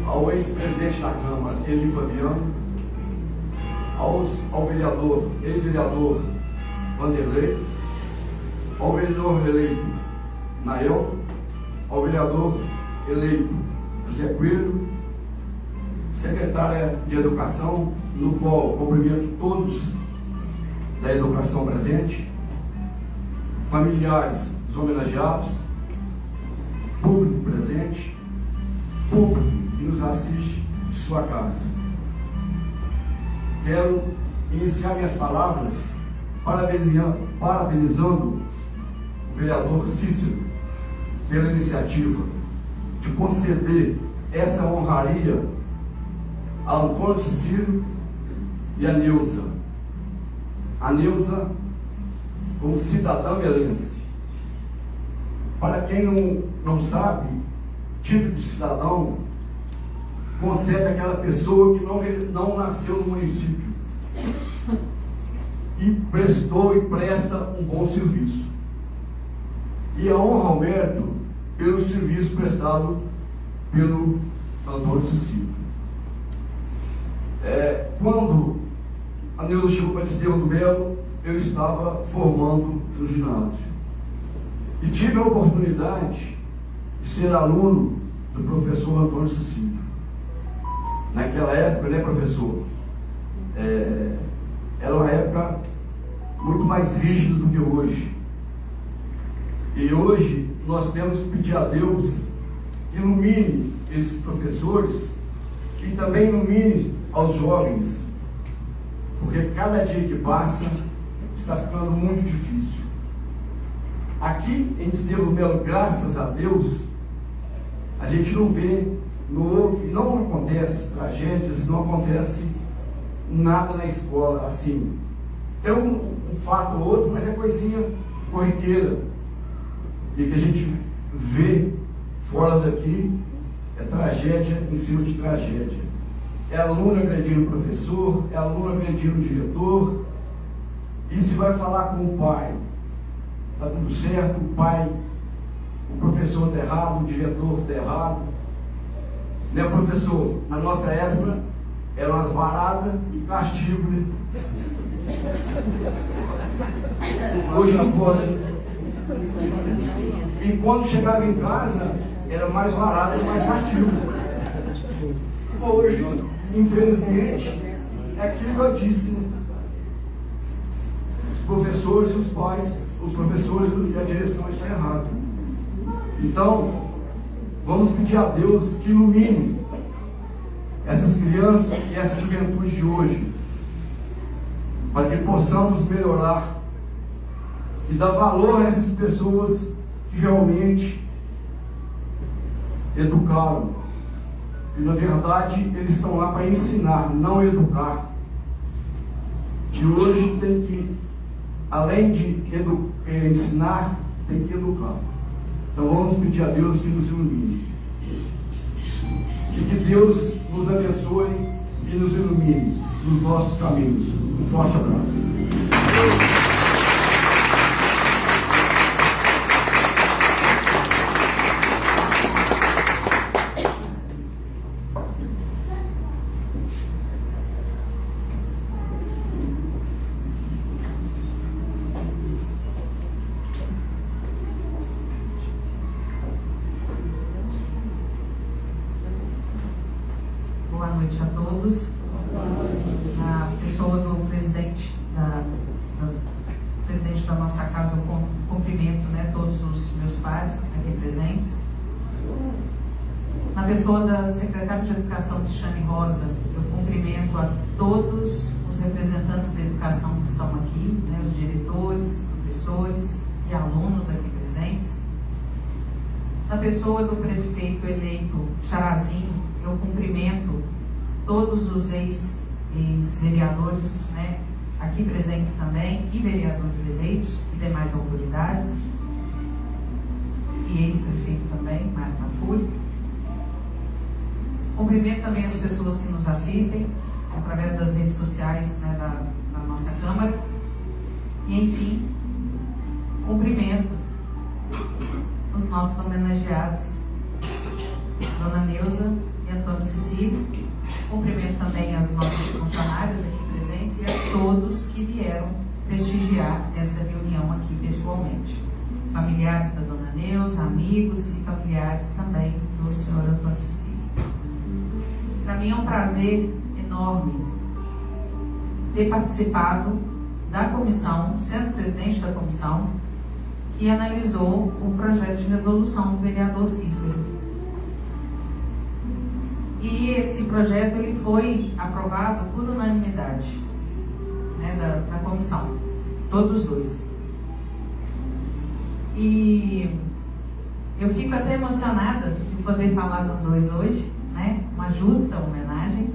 ao ex-presidente da Câmara Eli Fabiano, ao vereador, ex-vereador Vanderlei, ao vereador eleito Nael, ao vereador eleito José Coelho, secretária de Educação, no qual cumprimento todos da educação presente, familiares dos homenageados, público presente, público que nos assiste de sua casa. Quero iniciar minhas palavras parabenizando o vereador Cícero pela iniciativa de conceder essa honraria a Antônio Cecílio e a Neuza. A Neuza, como cidadã melense. Para quem não sabe, título de cidadão concede àquela pessoa que não nasceu no município e prestou e presta um bom serviço. E a honra ao mérito pelo serviço prestado pelo Antônio Cecílio. Quando a Neuza chegou para Desterro do Melo, eu estava formando no ginásio. E tive a oportunidade de ser aluno do professor Antônio Cecílio. Naquela época, né, professor? Era uma época muito mais rígida do que hoje. E hoje nós temos que pedir a Deus que ilumine esses professores e também ilumine aos jovens, porque cada dia que passa está ficando muito difícil. Aqui em Desterro do Melo, graças a Deus, a gente não vê, não ouve, não acontece tragédias, não acontece nada na escola assim. Tem um fato ou outro, mas é coisinha corriqueira. E que a gente vê fora daqui é tragédia em cima de tragédia. É aluno agredindo o professor, é aluno agredindo o diretor. E se vai falar com o pai, está tudo certo, o pai, o professor está errado, o diretor está errado. Né, professor? Na nossa época, eram as varadas e castigo, né? Hoje não pode. E quando chegava em casa, era mais varada e mais castigo. Hoje, infelizmente, é aquilo que eu disse, né? Os professores e os pais, os professores e a direção estão errados. Então, vamos pedir a Deus que ilumine essas crianças e essa juventude de hoje, para que possamos melhorar e dar valor a essas pessoas que realmente educaram. E na verdade eles estão lá para ensinar, não educar. E hoje tem que, além de ensinar, tem que educar. Então vamos pedir a Deus que nos ilumine. E que Deus nos abençoe e nos ilumine nos nossos caminhos. Um forte abraço. Boa noite a todos. A pessoa do presidente da nossa casa, eu cumprimento, né, todos os meus pares aqui presentes. Na pessoa da secretária de Educação, Cristiane Rosa, eu cumprimento a todos os representantes da educação que estão aqui, né, os diretores, professores e alunos aqui presentes. Na pessoa do prefeito eleito Charazinho, eu cumprimento todos os ex-vereadores, né, aqui presentes também, e vereadores eleitos e demais autoridades, e ex-prefeito também, Marta Fúrio. Cumprimento também as pessoas que nos assistem através das redes sociais, né, da nossa Câmara. E, enfim, cumprimento os nossos homenageados, Dona Neuza e Antônio Cecílio. Cumprimento também as nossas funcionárias aqui presentes e a todos que vieram prestigiar essa reunião aqui pessoalmente. Familiares da Dona Neuza, amigos e familiares também do senhor Antônio Cecílio. Para mim é um prazer enorme ter participado da comissão, sendo presidente da comissão, que analisou o projeto de resolução do vereador Cícero. E esse projeto ele foi aprovado por unanimidade, né, da comissão, todos dois. E eu fico até emocionada de poder falar dos dois hoje, né, uma justa homenagem.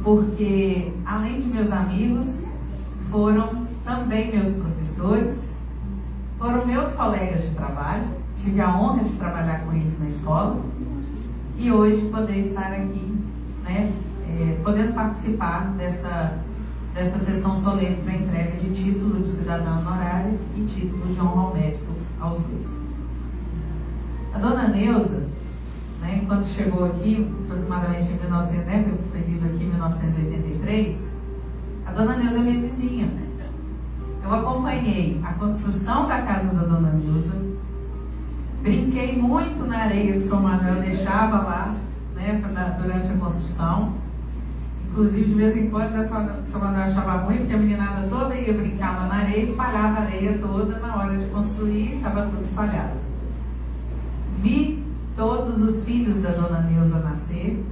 porque além de meus amigos, foram também meus professores, foram meus colegas de trabalho, tive a honra de trabalhar com eles na escola e hoje poder estar aqui, né, podendo participar dessa sessão solene para entrega de título de cidadã honorária e título de honra ao mérito aos dois. A dona Neuza, né, quando chegou aqui, aproximadamente em 1900, né, que foi lido aqui em 1983, a dona Neuza é minha vizinha. Eu acompanhei a construção da casa da dona Neuza, brinquei muito na areia que o senhor Manuel deixava lá, né, durante a construção. Inclusive, de vez em quando, o senhor Manuel achava ruim, porque a meninada toda ia brincar lá na areia, espalhava a areia toda, na hora de construir, estava tudo espalhado. Vi todos os filhos da dona Neuza nascer,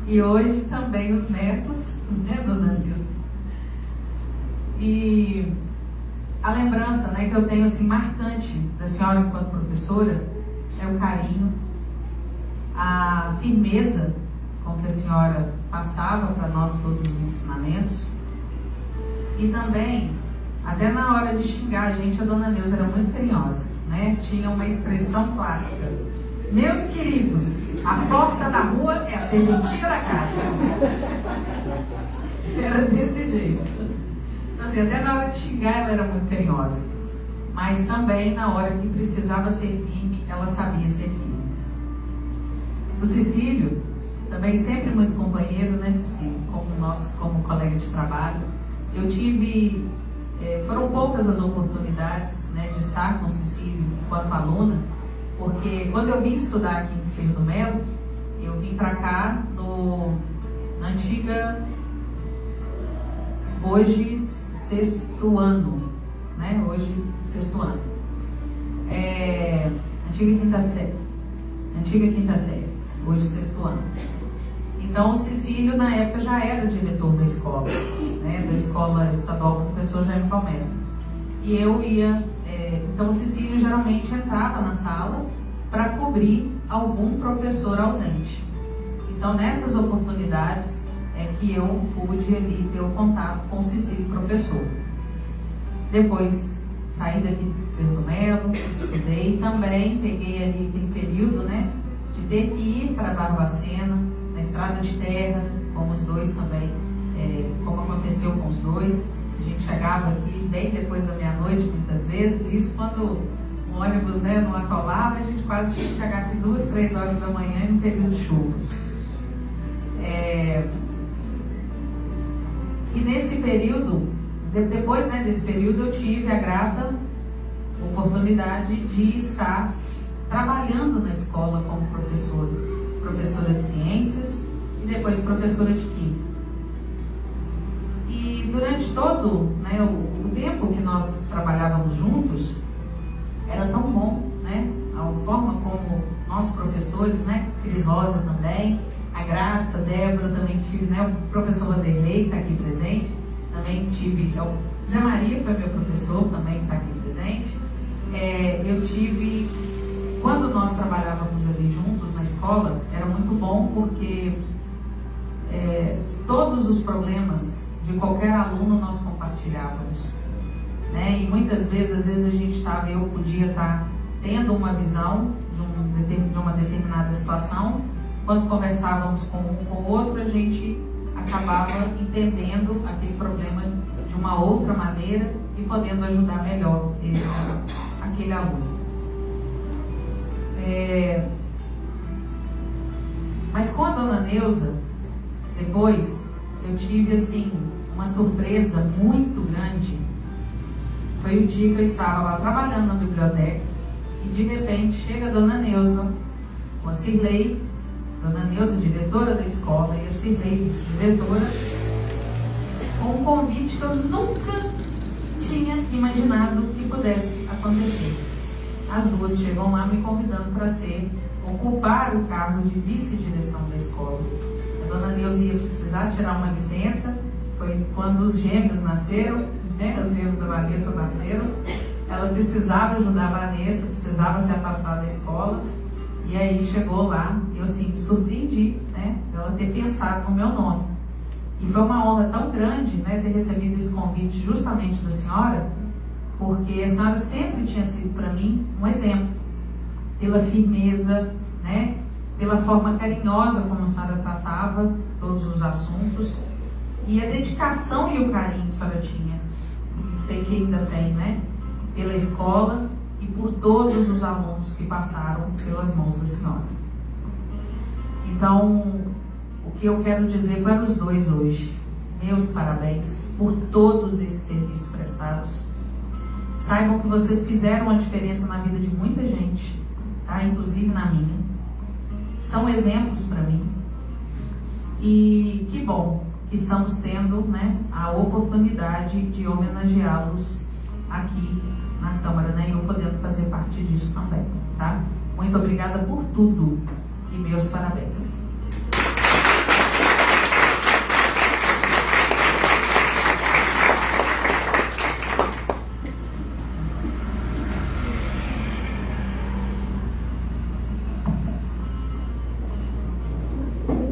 e hoje também os netos, né, dona Neuza? E a lembrança, né, que eu tenho assim, marcante da senhora enquanto professora é o carinho, a firmeza com que a senhora passava para nós todos os ensinamentos, e também, até na hora de xingar a gente, a dona Neuza era muito carinhosa, né? Tinha uma expressão clássica: meus queridos, a porta da rua é a serventia da casa. Era desse jeito. Então, assim, até na hora de xingar ela era muito carinhosa, mas também na hora que precisava ser firme, ela sabia ser firme. O Cecílio, também sempre muito companheiro, né, Cecílio, como colega de trabalho. Eu tive, foram poucas as oportunidades, né, de estar com o Cecílio enquanto aluna, porque quando eu vim estudar aqui em Desterro do Melo, eu vim para cá na antiga, hoje sexto ano, né, hoje sexto ano, antiga quinta série, hoje sexto ano. Então, o Cecílio, na época, já era diretor da escola, né, da Escola Estadual Professor Jaime Palmero. E eu ia... então, o Cecílio geralmente entrava na sala para cobrir algum professor ausente. Então, nessas oportunidades, é que eu pude ali ter o contato com o Cecílio, professor. Depois, saí daqui de Desterro do Melo, estudei também, peguei ali aquele período, né, de ter que ir para Barbacena, na estrada de terra, como os dois também, como aconteceu com os dois. A gente chegava aqui bem depois da meia-noite, muitas vezes, isso quando o ônibus, né, não atolava, a gente quase tinha que chegar aqui 2, 3 horas da manhã em um período de chuva. E nesse período, depois, né, desse período, eu tive a grata oportunidade de estar trabalhando na escola como professora de ciências e depois professora de química. E durante todo, né, o tempo que nós trabalhávamos juntos, era tão bom, né, a forma como nossos professores, né, Cris Rosa também, a Graça, Débora, também tive, né, o professor Vanderlei, que está aqui presente, também tive, Zé Maria foi meu professor também, que está aqui presente. Eu tive, quando nós trabalhávamos ali juntos na escola, era muito bom porque todos os problemas de qualquer aluno nós compartilhávamos, né? E muitas vezes, às vezes a gente estava, eu podia estar tendo uma visão de uma determinada situação, quando conversávamos com um com o outro, a gente acabava entendendo aquele problema de uma outra maneira e podendo ajudar melhor aquele aluno. Mas com a dona Neuza, depois, eu tive assim uma surpresa muito grande. Foi o dia que eu estava lá trabalhando na biblioteca e de repente chega a dona Neuza, com a Cirlei, dona Neuza, diretora da escola, e a Cirlei, vice-diretora, com um convite que eu nunca tinha imaginado que pudesse acontecer. As duas chegam lá me convidando para ocupar o cargo de vice-direção da escola. A dona Neuza ia precisar tirar uma licença, foi quando os gêmeos nasceram, né? Os gêmeos da Vanessa nasceram. Ela precisava ajudar a Vanessa, precisava se afastar da escola. E aí chegou lá, eu assim, me surpreendi, né? Ela ter pensado no meu nome. E foi uma honra tão grande, né, ter recebido esse convite justamente da senhora, porque a senhora sempre tinha sido para mim um exemplo, pela firmeza, né, pela forma carinhosa como a senhora tratava todos os assuntos, e a dedicação e o carinho que a senhora tinha, e sei que ainda tem, né, pela escola e por todos os alunos que passaram pelas mãos da senhora. Então, o que eu quero dizer para os dois hoje, meus parabéns por todos esses serviços prestados. Saibam que vocês fizeram uma diferença na vida de muita gente, tá? Inclusive na minha. São exemplos para mim. E que bom que estamos tendo, né, a oportunidade de homenageá-los aqui na Câmara, né? E eu podendo fazer parte disso também, tá? Muito obrigada por tudo e meus parabéns.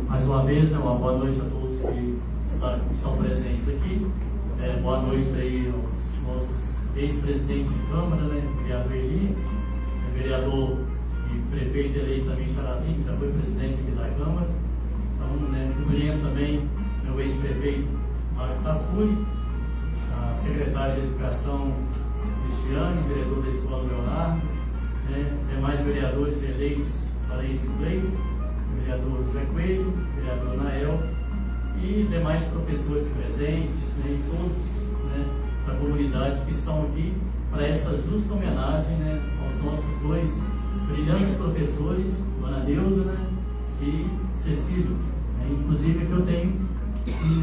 Mais uma vez, né, uma boa noite a todos que estão presentes aqui. Boa noite aí aos nossos ex-presidentes de Câmara, né, vereador Eli, vereador e prefeito eleito também Charazinho, que já foi presidente aqui da Câmara. Então, né, cumprimento também meu ex-prefeito Mário Tafuri, a secretária de Educação Cristiane, diretor da Escola Leonardo, né, demais vereadores eleitos para esse pleito, vereador José Coelho, vereador Nael e demais professores presentes, né, e todos, né, da comunidade que estão aqui para essa justa homenagem, né, aos nossos dois brilhantes professores, Dona Neuza, né, e Cecílio. Inclusive aqui eu tenho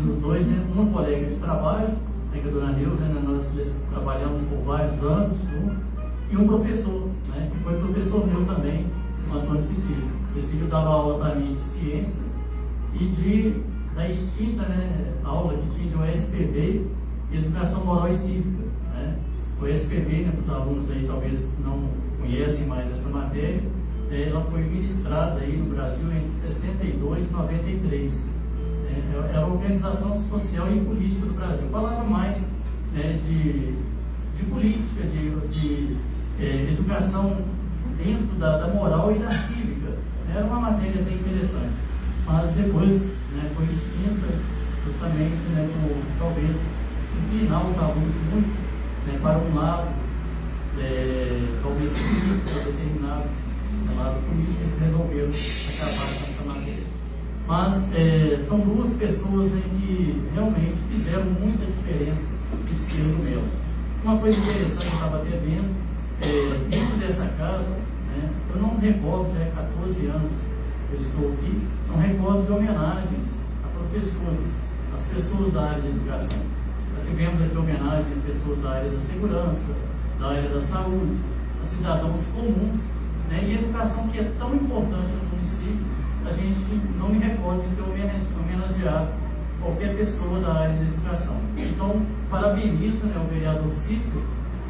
os dois, né, uma colega de trabalho, né, que é a Dona Neuza, né, nós trabalhamos por vários anos juntos, e um professor, né, que foi professor meu também, o Antônio Cecílio. Cecílio dava aula para mim de ciências e da extinta, né, aula que tinha de OSPB, Educação Moral e Cívica. Né? O OSPB, né, para os alunos aí talvez não conhecem mais essa matéria, ela foi ministrada aí no Brasil entre 62 e 93. Era a Organização Social e Política do Brasil. Falava mais, né, de política, de educação dentro da moral e da cívica. Era uma matéria bem interessante, mas depois, né, foi extinta justamente, né, por talvez inclinar os alunos muito, né, para um lado, talvez político, determinado lado político, eles resolveram acabar com essa matéria. Mas são duas pessoas, né, que realmente fizeram muita diferença no Ensino Melo. Uma coisa interessante que eu estava até vendo, dentro dessa casa, né, eu não me recordo, já é 14 anos que eu estou aqui, não recordo de homenagens a professores, as pessoas da área de educação. Já tivemos aqui homenagem a pessoas da área da segurança, da área da saúde, a cidadãos comuns, né, e a educação que é tão importante no município, a gente não me recorda de ter homenageado qualquer pessoa da área de educação. Então, parabenizo, né, o vereador Cícero,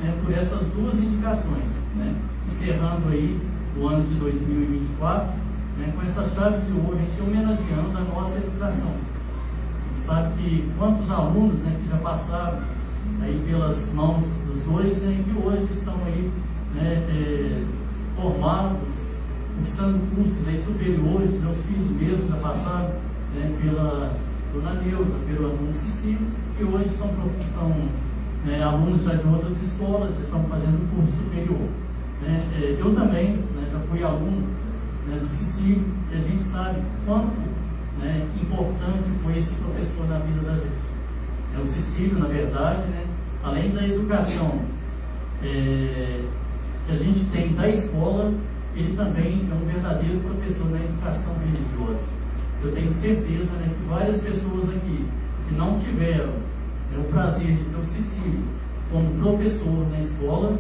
né, por essas duas indicações, né, encerrando aí o ano de 2024, né, com essa chave de ouro, a gente homenageando a nossa educação. A gente sabe que quantos alunos, né, que já passaram aí pelas mãos dos dois, né, e que hoje estão aí, né, formados, cursando cursos aí superiores, meus filhos mesmo já passaram, né, pela Dona Neuza, pelo aluno Cecílio, e hoje são né, alunos já de outras escolas, estão fazendo curso superior. Né? Eu também, né, já fui aluno, né, do Cecílio, e a gente sabe quanto, né, importante foi esse professor na vida da gente. O Cecílio, na verdade, né, além da educação que a gente tem da escola, ele também é um verdadeiro professor na educação religiosa. Eu tenho certeza, né, que várias pessoas aqui que não tiveram, né, o prazer de ter o Cecílio como professor na escola,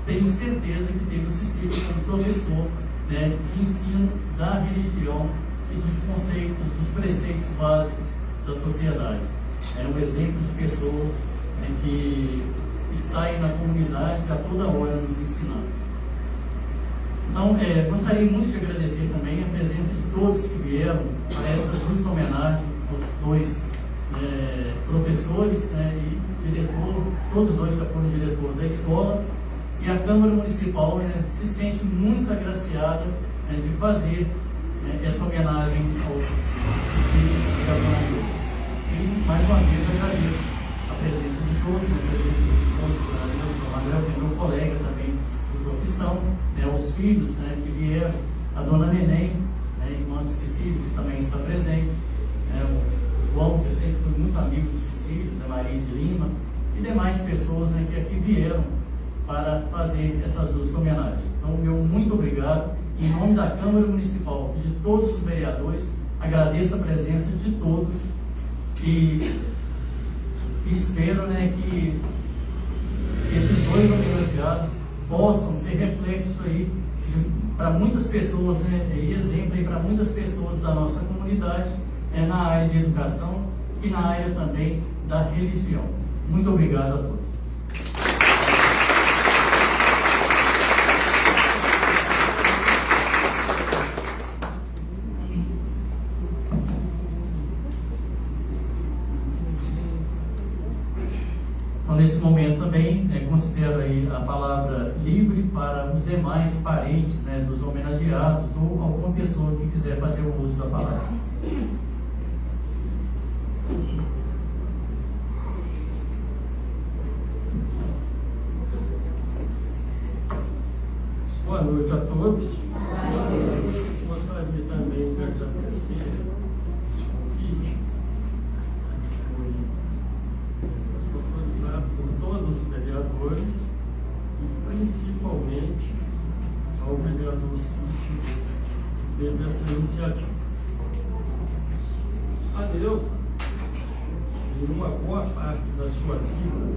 tenho certeza que teve o Cecílio como professor, né, de ensino da religião e dos conceitos, dos preceitos básicos da sociedade. É um exemplo de pessoa, né, que está aí na comunidade a toda hora nos ensinando. Então, gostaria muito de agradecer também a presença de todos que vieram para essa justa homenagem aos dois professores, né, e diretor, todos dois já foram diretor da escola, e a Câmara Municipal, né, se sente muito agraciada, né, de fazer, né, essa homenagem aos filhos da Dona Nilza. E mais uma vez agradeço a presença de todos, né, a presença do esposo do Dona Nilza, o Manuel, que é meu colega também de profissão, né, os filhos, né, que vieram, a Dona Neném, né, irmã do Cecílio, que também está presente, né, o João, que eu sempre fui muito amigo do Cecílio, Zé Maria de Lima, e demais pessoas, né, que aqui vieram para fazer essa justa homenagem. Então, meu muito obrigado. Em nome da Câmara Municipal e de todos os vereadores, agradeço a presença de todos e espero, né, que esses dois homenageados possam ser reflexo aí para muitas pessoas, né, e exemplo aí para muitas pessoas da nossa comunidade, na área de educação e na área também da religião. Muito obrigado a todos. Então, nesse momento também, considero aí a palavra livre para os demais parentes, né, dos homenageados ou alguma pessoa que quiser fazer o uso da palavra. Boa noite a todos. Gostaria também de agradecer esse convite, que foi autorizado por todos os vereadores e principalmente ao vereador Cícero, que teve essa iniciativa. A Neuza, em uma boa parte da sua vida,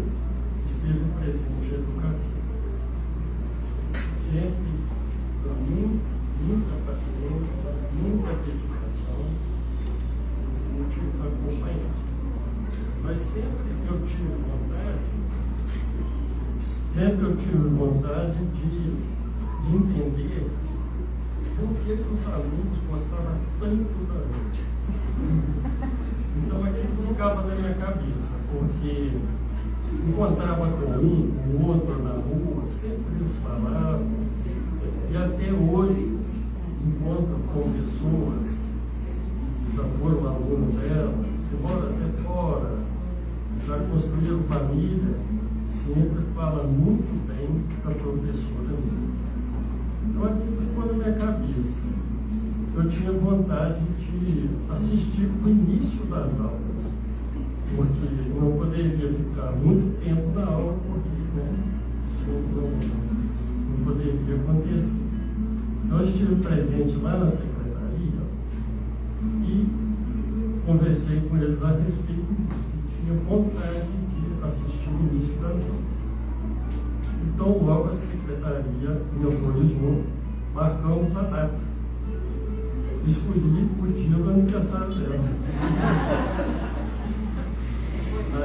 esteve presente na educação. Sempre com muita paciência, muita dedicação, muito acompanhado. Mas sempre eu tive vontade de entender por que os alunos gostavam tanto da gente. Então aquilo ficava na minha cabeça, porque encontrava com um, com outro na rua, sempre eles falavam, e até hoje encontro com pessoas que já foram alunos dela, que moram até fora, já construíram família, sempre fala muito bem da professora mesmo. Então aquilo ficou na minha cabeça. Eu tinha vontade de assistir o início das aulas, porque não poderia ficar muito tempo na aula, porque, né, isso não poderia acontecer. Então, eu estive presente lá na secretaria e conversei com eles a respeito disso, que tinha vontade de assistir o início das aulas. Então, logo a secretaria me autorizou, marcamos a data. Escolhi o dia do aniversário dela.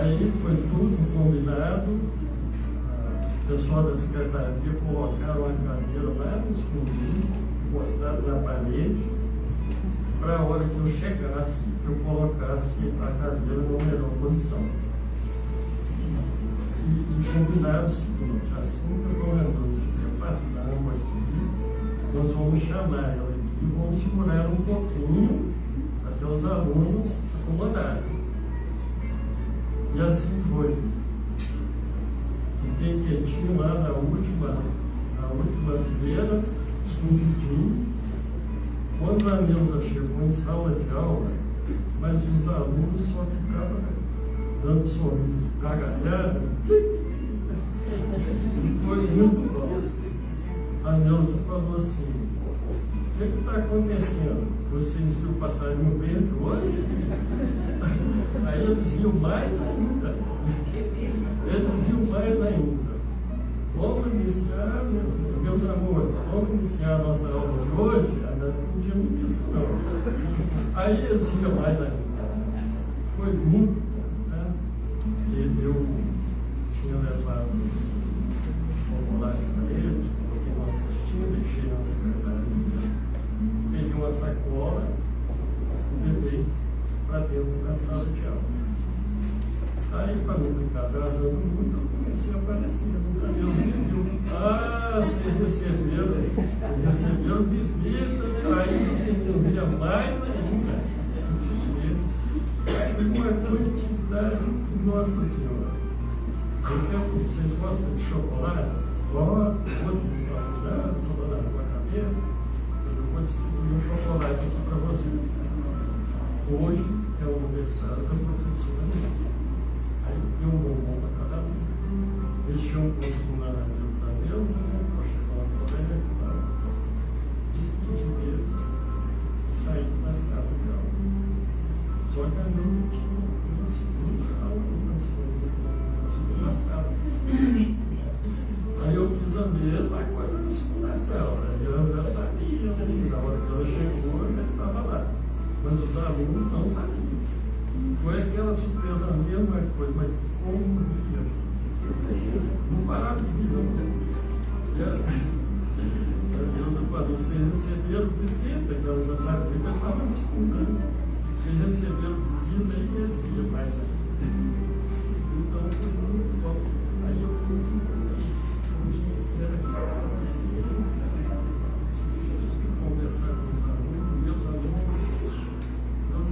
Aí foi tudo combinado, o pessoal da secretaria colocaram a cadeira lá no escondinho, mostrado na parede, para a hora que eu chegasse, eu colocasse a cadeira na melhor posição. E combinaram o seguinte: assim que o governador estiver passando aqui, nós vamos chamar ela aqui e vamos segurar um pouquinho até os alunos acomodarem. E assim foi. Fiquei quietinho lá na última fileira, escondidinho. Quando a Neuza chegou em sala de aula, mas os alunos só ficavam dando sorriso, gargalhada. E foi muito bom. A Neuza falou assim: o que está acontecendo? Vocês viram o passarinho verde hoje? Aí eles viram mais ainda. Vamos iniciar, meus amores, vamos iniciar a nossa aula de hoje. Ainda não tinha me visto, não. Aí eles viram mais ainda. Foi muito bom, sabe? E eu tinha levado o formulário para eles, coloquei uma cestinha, deixei na secretaria, peguei uma sacola, levei para dentro da sala de aula. Aí, para não ficar atrasando muito, eu comecei a aparecer no caminhão do review. Ah, vocês receberam visita, né? Aí eu via mais ainda. Uma coletividade, Nossa Senhora. Vocês gostam de chocolate? Gostam, só vou na sua cabeça. Eu vou distribuir um chocolate aqui para vocês. Hoje é o aniversário da professora. Aí deu um bombom para cada um. Deixou um pouco na mesa, né? Para chegar uma colega e tal. Despedi deles e saí da sala de aula. Só que a mesa tinha uma segunda aula, na segunda sala. Aí eu fiz a mesma coisa na segunda sala. Eu já sabia, né? Na hora que ela chegou, eu já estava lá. Mas os alunos não sabiam. Foi aquela surpresa, a mesma coisa, mas como ia? Não parava de vir, não. Eu falei, vocês receberam visita, que ela já sabia que eu estava na segunda. Vocês receberam visita e eles viam mais ainda. Então, foi muito bom. Aí eu fui conversar com os alunos, meus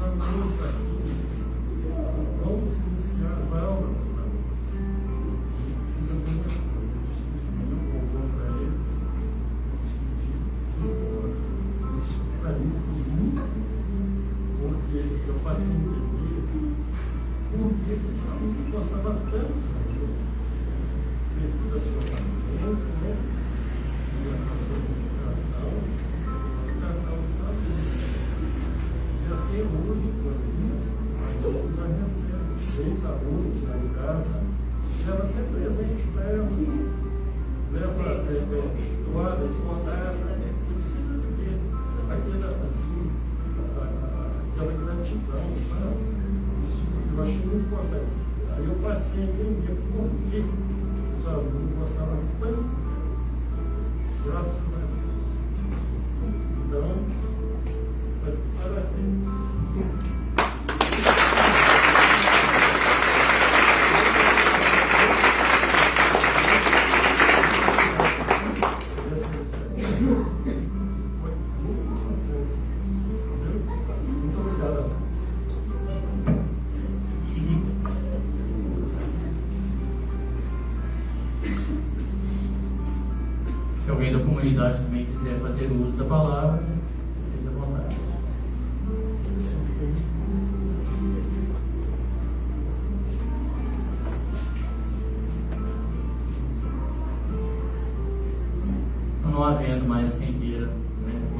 alunos aqui. Vamos iniciar as aulas, meus alunos. Fiz a mesma coisa, distribuí um bombom para eles. Isso para mim foi muito bom, porque eu passei a entender por que os alunos gostavam tanto da sua paciência, né? Da sua dedicação, da sua vida. E até hoje, por exemplo, eu já recebo 6 alunos lá em casa, leva sempre presente para ela, leva toalhas, bordadas, aquela assim, aquela gratidão, sabe? Isso eu achei muito importante. Aí eu passei a entender por que os alunos gostavam tanto, graças a Deus. Então, parabéns. Se alguém da comunidade também quiser fazer uso da palavra, fique à vontade. Não havendo mais quem queira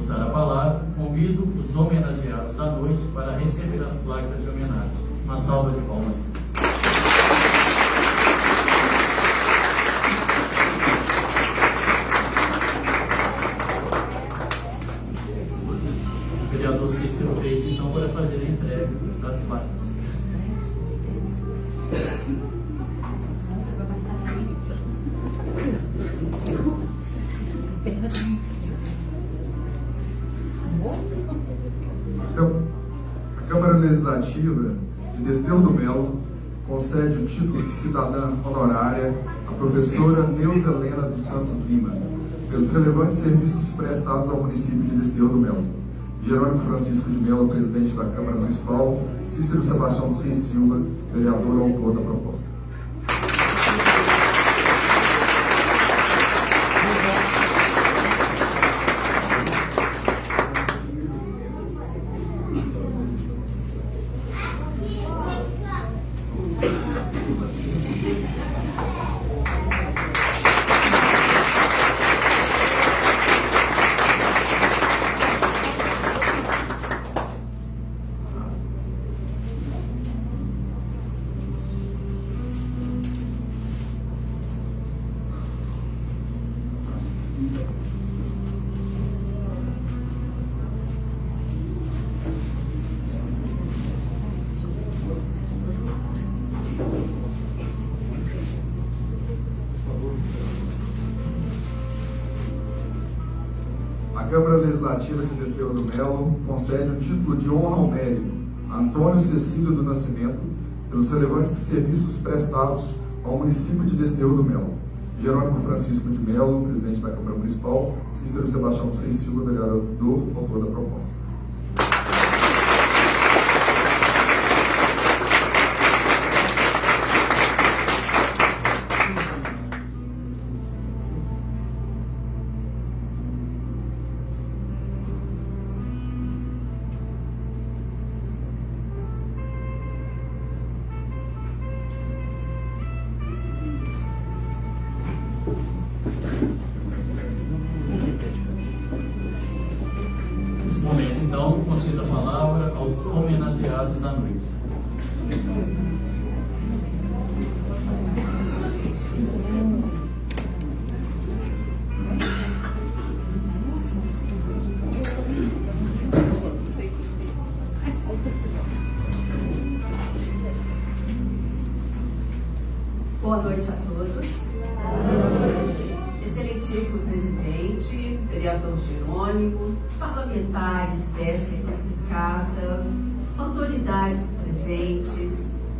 usar a palavra, convido os homenageados da noite para receber as placas de homenagem. Uma salva de palmas. O vereador Cícero fez, então, para fazer a entrega das placas. A Câmara Legislativa de Desterro do Melo concede o título de cidadã honorária à professora Neuza Helena dos Santos Lima, pelos relevantes serviços prestados ao município de Desterro do Melo. Jerônimo Francisco de Melo, presidente da Câmara Municipal. Cícero Sebastião dos Reis Silva, vereador autor da proposta. A Câmara Legislativa de Desterro do Melo concede o título de honra ao mérito Antônio Cecílio do Nascimento, pelos relevantes serviços prestados ao município de Desterro do Melo. Jerônimo Francisco de Melo, presidente da Câmara Municipal. Cícero Sebastião Seis Silva, vereador, autor da proposta. Nesse momento, então, concedo a palavra aos homenageados da noite. Boa noite a todos. Excelentíssimo presidente, vereador Jerônimo, parlamentares dessa ilustre casa, autoridades presentes,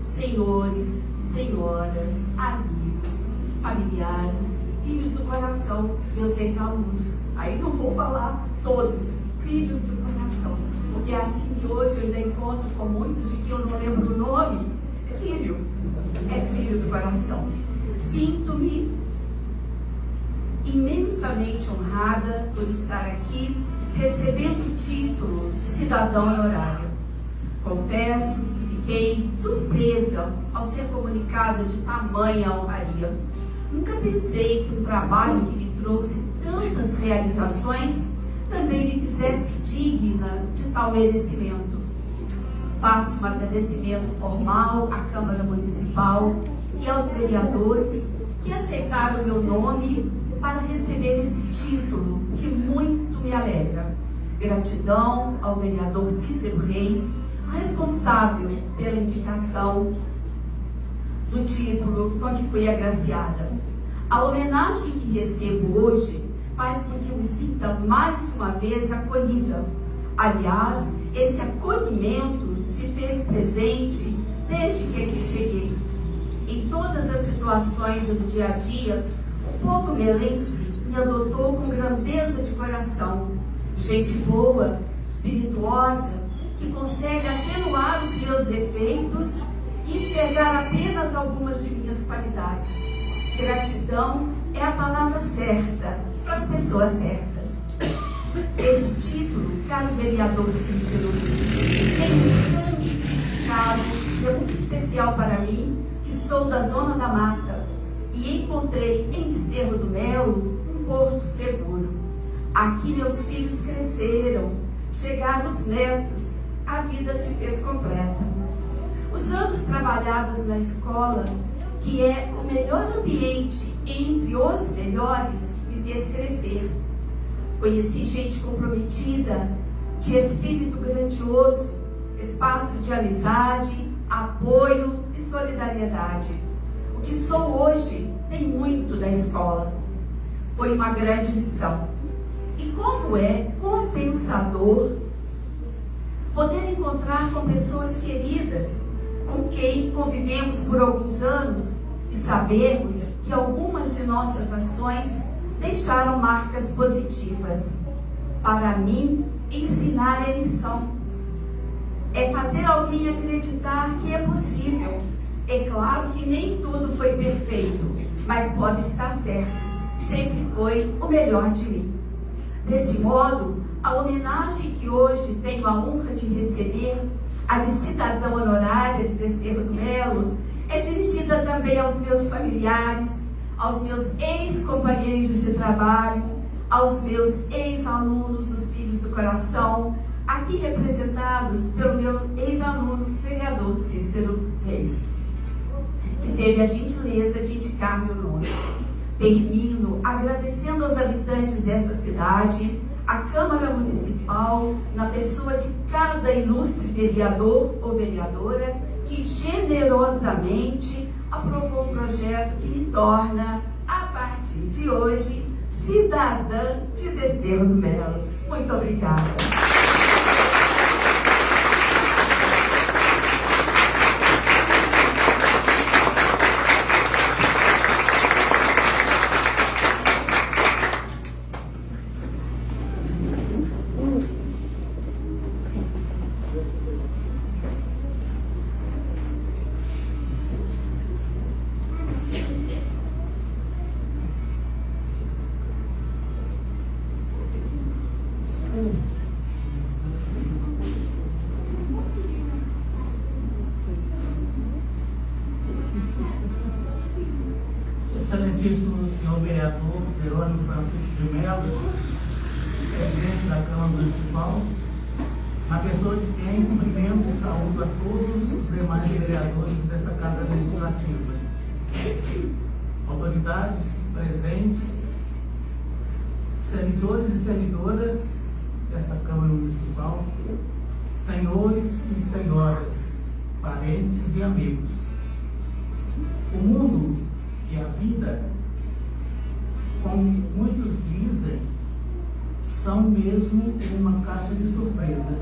senhores, senhoras, amigos, familiares, filhos do coração, meus ex-alunos. Aí não vou falar todos, filhos do coração, porque é assim que hoje eu ainda encontro com muitos de que eu não lembro o nome. É filho do coração. Sinto-me imensamente honrada por estar aqui recebendo o título de cidadão honorário. Confesso que fiquei surpresa ao ser comunicada de tamanha honraria. Nunca pensei que um trabalho que me trouxe tantas realizações também me fizesse digna de tal merecimento. Faço um agradecimento formal à Câmara Municipal e aos vereadores que aceitaram meu nome para receber esse título, que muito me alegra. Gratidão ao vereador Cícero Reis, responsável pela indicação do título com que fui agraciada. A homenagem que recebo hoje faz com que eu me sinta mais uma vez acolhida. Aliás, esse acolhimento se fez presente desde que aqui cheguei. Em todas as situações do dia a dia, o povo melense me adotou com grandeza de coração. Gente boa, espirituosa, que consegue atenuar os meus defeitos e enxergar apenas algumas de minhas qualidades. Gratidão é a palavra certa para as pessoas certas. Esse título, caro vereador Cícero, tem um grande significado, é muito especial para mim, que sou da Zona da Mata e encontrei em Desterro do Melo um porto seguro. Aqui meus filhos cresceram, chegaram os netos, a vida se fez completa. Os anos trabalhados na escola, que é o melhor ambiente entre os melhores, me fez crescer. Conheci gente comprometida, de espírito grandioso, espaço de amizade, apoio e solidariedade. O que sou hoje tem muito da escola. Foi uma grande lição. E como é compensador poder encontrar com pessoas queridas, com quem convivemos por alguns anos e sabermos que algumas de nossas ações deixaram marcas positivas. Para mim, ensinar é lição. É fazer alguém acreditar que é possível. É claro que nem tudo foi perfeito, mas pode estar certo. Sempre foi o melhor de mim. Desse modo, a homenagem que hoje tenho a honra de receber, a de cidadã honorária de Desterro do Melo, é dirigida também aos meus familiares, aos meus ex-companheiros de trabalho, aos meus ex-alunos, os filhos do coração, aqui representados pelo meu ex-aluno, vereador Cícero Reis, que teve a gentileza de indicar meu nome. Termino agradecendo aos habitantes dessa cidade, a Câmara Municipal, na pessoa de cada ilustre vereador ou vereadora, que generosamente aprovou um projeto que me torna, a partir de hoje, cidadã de Desterro do Melo. Muito obrigada. ao vereador Jerônimo Francisco de Mello, presidente da Câmara Municipal, na pessoa de quem cumprimento e saúdo a todos os demais vereadores desta Casa Legislativa, autoridades presentes, servidores e servidoras desta Câmara Municipal, senhores e senhoras, parentes e amigos. O mundo e a vida, como muitos dizem, são mesmo uma caixa de surpresa.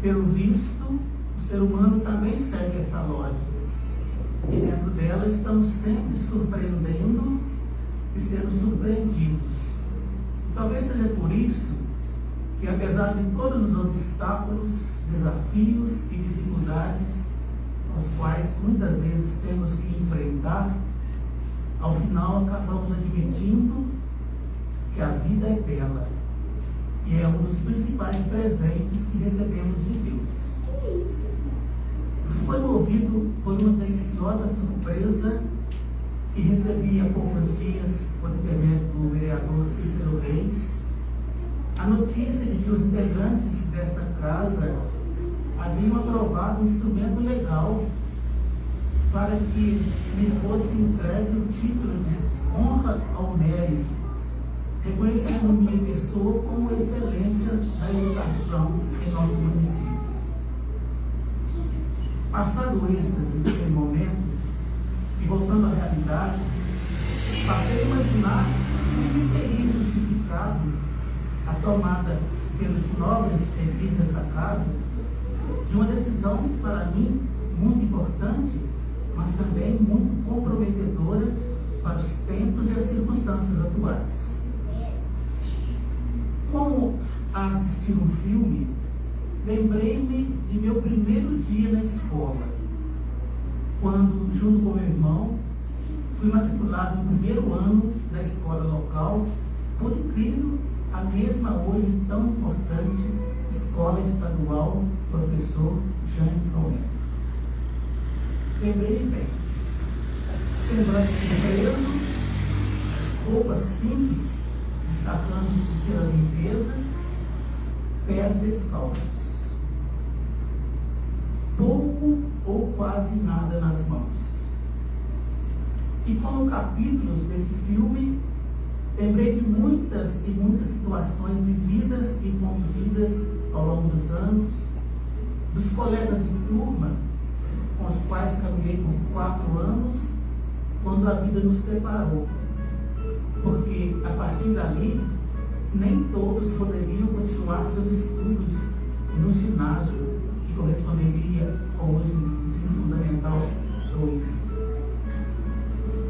Pelo visto, o ser humano também segue esta lógica. E dentro dela estamos sempre surpreendendo e sendo surpreendidos. Talvez seja por isso que, apesar de todos os obstáculos, desafios e dificuldades aos quais muitas vezes temos que enfrentar, ao final acabamos admitindo que a vida é bela e é um dos principais presentes que recebemos de Deus. Foi movido por uma deliciosa surpresa que recebi há poucos dias por intermédio do vereador Cícero Reis, a notícia de que os integrantes desta casa haviam aprovado um instrumento legal para que me fosse entregue o título de honra ao mérito, reconhecendo minha pessoa como excelência da educação em nosso município. Passado o êxtase naquele momento, e voltando à realidade, passei a imaginar que teria justificado a tomada pelos nobres edis desta casa de uma decisão, para mim, muito importante, mas também muito comprometedora para os tempos e as circunstâncias atuais. Como a assistir um filme, lembrei-me de meu primeiro dia na escola, quando, junto com meu irmão, fui matriculado no primeiro ano da escola local, por incrível, a mesma hoje tão importante Escola Estadual Professor Jânio Neto. Lembrei-me bem, semblante preso, roupa simples, destacando-se pela limpeza, pés descalços, pouco ou quase nada nas mãos. E como capítulos desse filme, lembrei de muitas e muitas situações vividas e convividas ao longo dos anos, dos colegas de turma com os quais caminhei por 4 anos, quando a vida nos separou. Porque, a partir dali, nem todos poderiam continuar seus estudos no ginásio, que corresponderia hoje no ensino fundamental 2.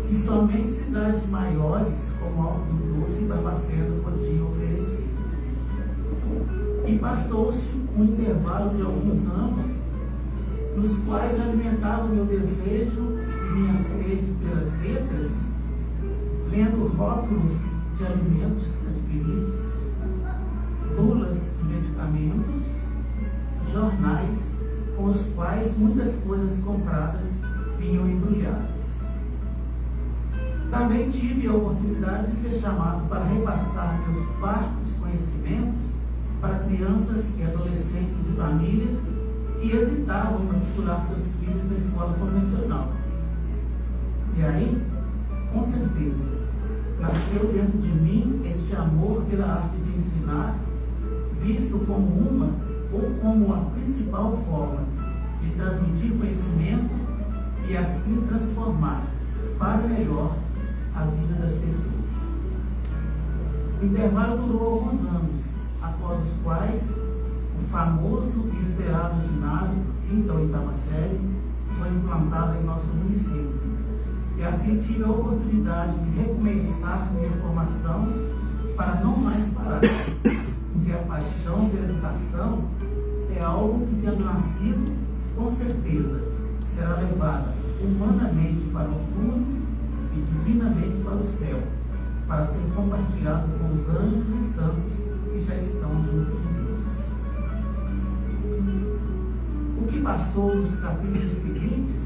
Que somente cidades maiores, como Alto do Doce e Barbacena, podiam oferecer. E passou-se um intervalo de alguns anos, nos quais alimentava o meu desejo e minha sede pelas letras, lendo rótulos de alimentos adquiridos, bulas de medicamentos, jornais com os quais muitas coisas compradas vinham embrulhadas. Também tive a oportunidade de ser chamado para repassar meus parcos conhecimentos para crianças e adolescentes de famílias que hesitavam em matricular seus filhos na escola convencional. E aí, com certeza, nasceu dentro de mim este amor pela arte de ensinar, visto como uma ou como a principal forma de transmitir conhecimento e assim transformar para melhor a vida das pessoas. O intervalo durou alguns anos, após os quais o famoso e esperado ginásio, 5ª ou 8ª série, foi implantado em nosso município. E assim tive a oportunidade de recomeçar minha formação para não mais parar, porque a paixão pela educação é algo que, tendo nascido, com certeza será levada humanamente para o túmulo e divinamente para o céu, para ser compartilhado com os anjos e santos que já estão juntos de Deus. O que passou nos capítulos seguintes,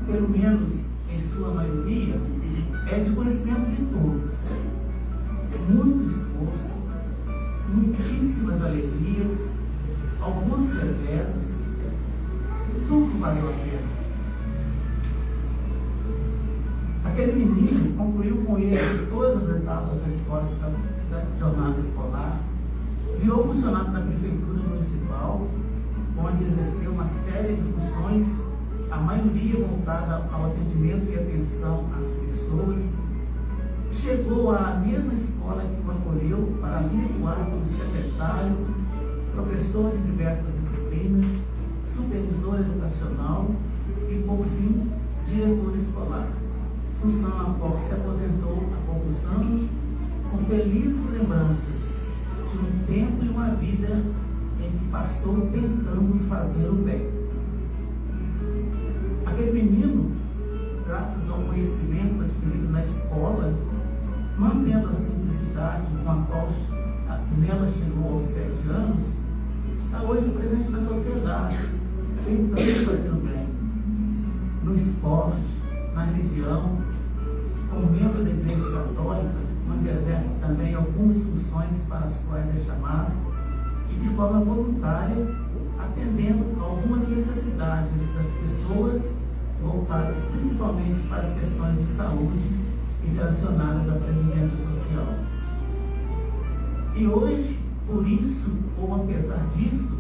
pelo menos em sua maioria, é de conhecimento de todos. Muito esforço, muitíssimas alegrias, alguns reveses, tudo valeu a pena. Aquele menino concluiu com ele todas as etapas da escola, da jornada escolar, virou funcionário da prefeitura municipal, onde exerceu uma série de funções, a maioria voltada ao atendimento e atenção às pessoas. Chegou à mesma escola que o acolheu para ali atuar como secretário, professor de diversas disciplinas, supervisor educacional e, por fim, diretor escolar. Função na qual se aposentou há poucos anos, com felizes lembranças de um tempo e uma vida em que passou tentando fazer o bem. Aquele menino, graças ao conhecimento adquirido na escola, mantendo a simplicidade com a qual nela chegou aos 7 anos, está hoje presente na sociedade, tentando fazer o bem, no esporte, na religião, como membro da Igreja Católica, onde exerce também algumas funções para as quais é chamado, e de forma voluntária, atendendo a algumas necessidades das pessoas, voltadas principalmente para as questões de saúde e relacionadas à previdência social. E hoje, por isso, ou apesar disso,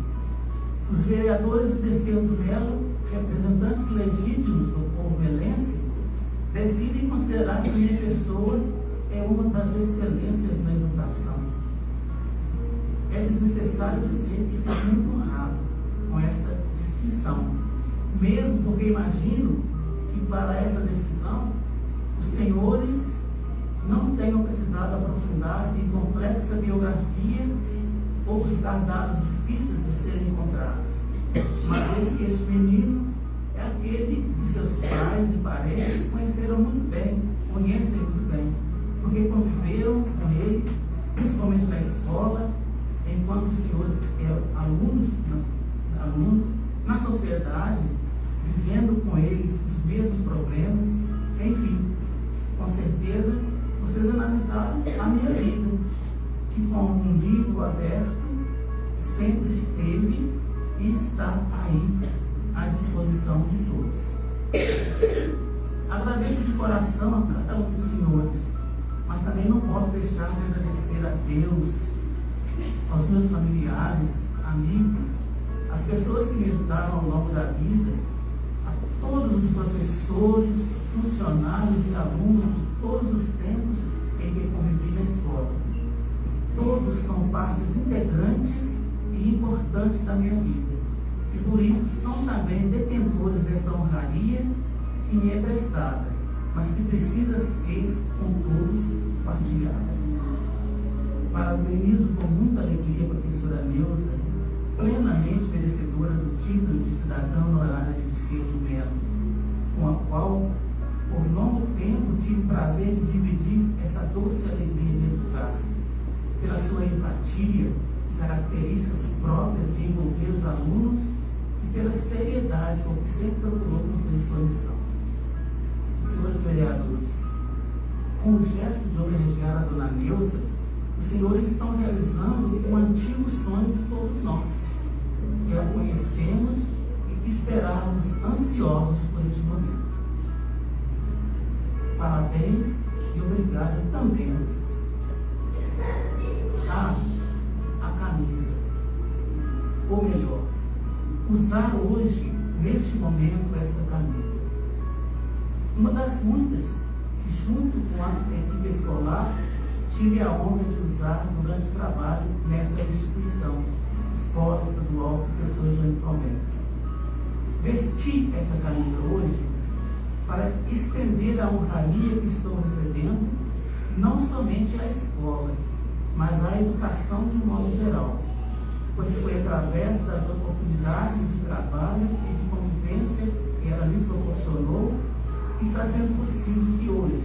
os vereadores de Desterro do Melo, representantes legítimos do povo melense, decidem considerar que minha pessoa é uma das excelências na educação. É desnecessário dizer que fico muito honrado com esta distinção, mesmo porque imagino que para essa decisão os senhores não tenham precisado aprofundar em complexa biografia ou buscar dados difíceis de serem encontrados, uma vez que este menino é aquele que seus pais e parentes conheceram muito bem, conhecem muito bem, porque conviveram com ele, principalmente na escola, enquanto os senhores eram alunos na sociedade, vivendo com eles os mesmos problemas. Enfim, com certeza, vocês analisaram a minha vida, que com um livro aberto sempre esteve e está aí à disposição de todos. Agradeço de coração a cada um dos senhores, mas também não posso deixar de agradecer a Deus, aos meus familiares, amigos, as pessoas que me ajudaram ao longo da vida, a todos os professores, funcionários e alunos de todos os tempos em que convivi na escola. Todos são partes integrantes e importantes da minha vida, e por isso são também detentores dessa honraria que me é prestada, mas que precisa ser com todos partilhada. Parabenizo com muita alegria a professora Neuza, plenamente merecedora do título de cidadã honorária de Desterro do Melo, com a qual, por longo tempo, tive o prazer de dividir essa doce alegria de educar, pela sua empatia e características próprias de envolver os alunos e pela seriedade com que sempre procurou cumprir sua missão. Senhores vereadores, com o gesto de homenagear a dona Neuza, os senhores estão realizando um antigo sonho de todos nós, que a conhecemos e que esperávamos ansiosos por este momento. Parabéns e obrigado também por isso. A camisa, ou melhor, usar hoje, neste momento, esta camisa. Uma das muitas que, junto com a equipe escolar, tive a honra de usar durante o trabalho nesta instituição, Escola Estadual Professor Jânio Tomé. Vesti esta camisa hoje para estender a honraria que estou recebendo, não somente à escola, mas à educação de um modo geral, pois foi através das oportunidades de trabalho e de convivência que ela me proporcionou que está sendo possível que hoje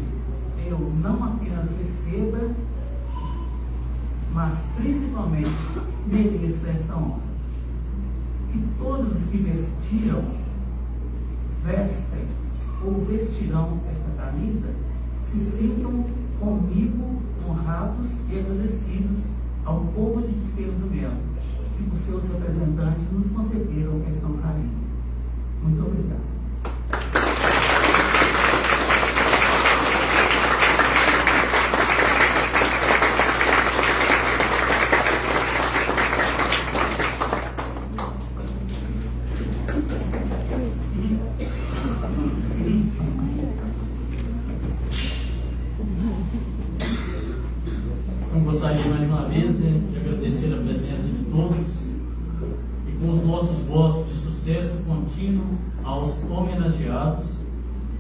eu não apenas receba, mas principalmente mereça esta honra. Que todos os que vestiram, vestem ou vestirão esta camisa se sintam comigo honrados e agradecidos ao povo de Desterro do Melo, que por seus representantes nos concederam esta honraria. Muito obrigado. Eu gostaria mais uma vez de agradecer a presença de todos e com os nossos votos de sucesso contínuo aos homenageados,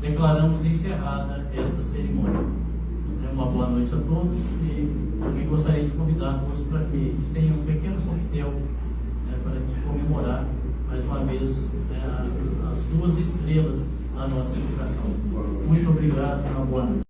declaramos encerrada esta cerimônia. Uma boa noite a todos e também gostaria de convidar todos para que a gente tenha um pequeno coquetel para a gente comemorar mais uma vez as 2 estrelas da nossa educação. Muito obrigado e uma boa noite.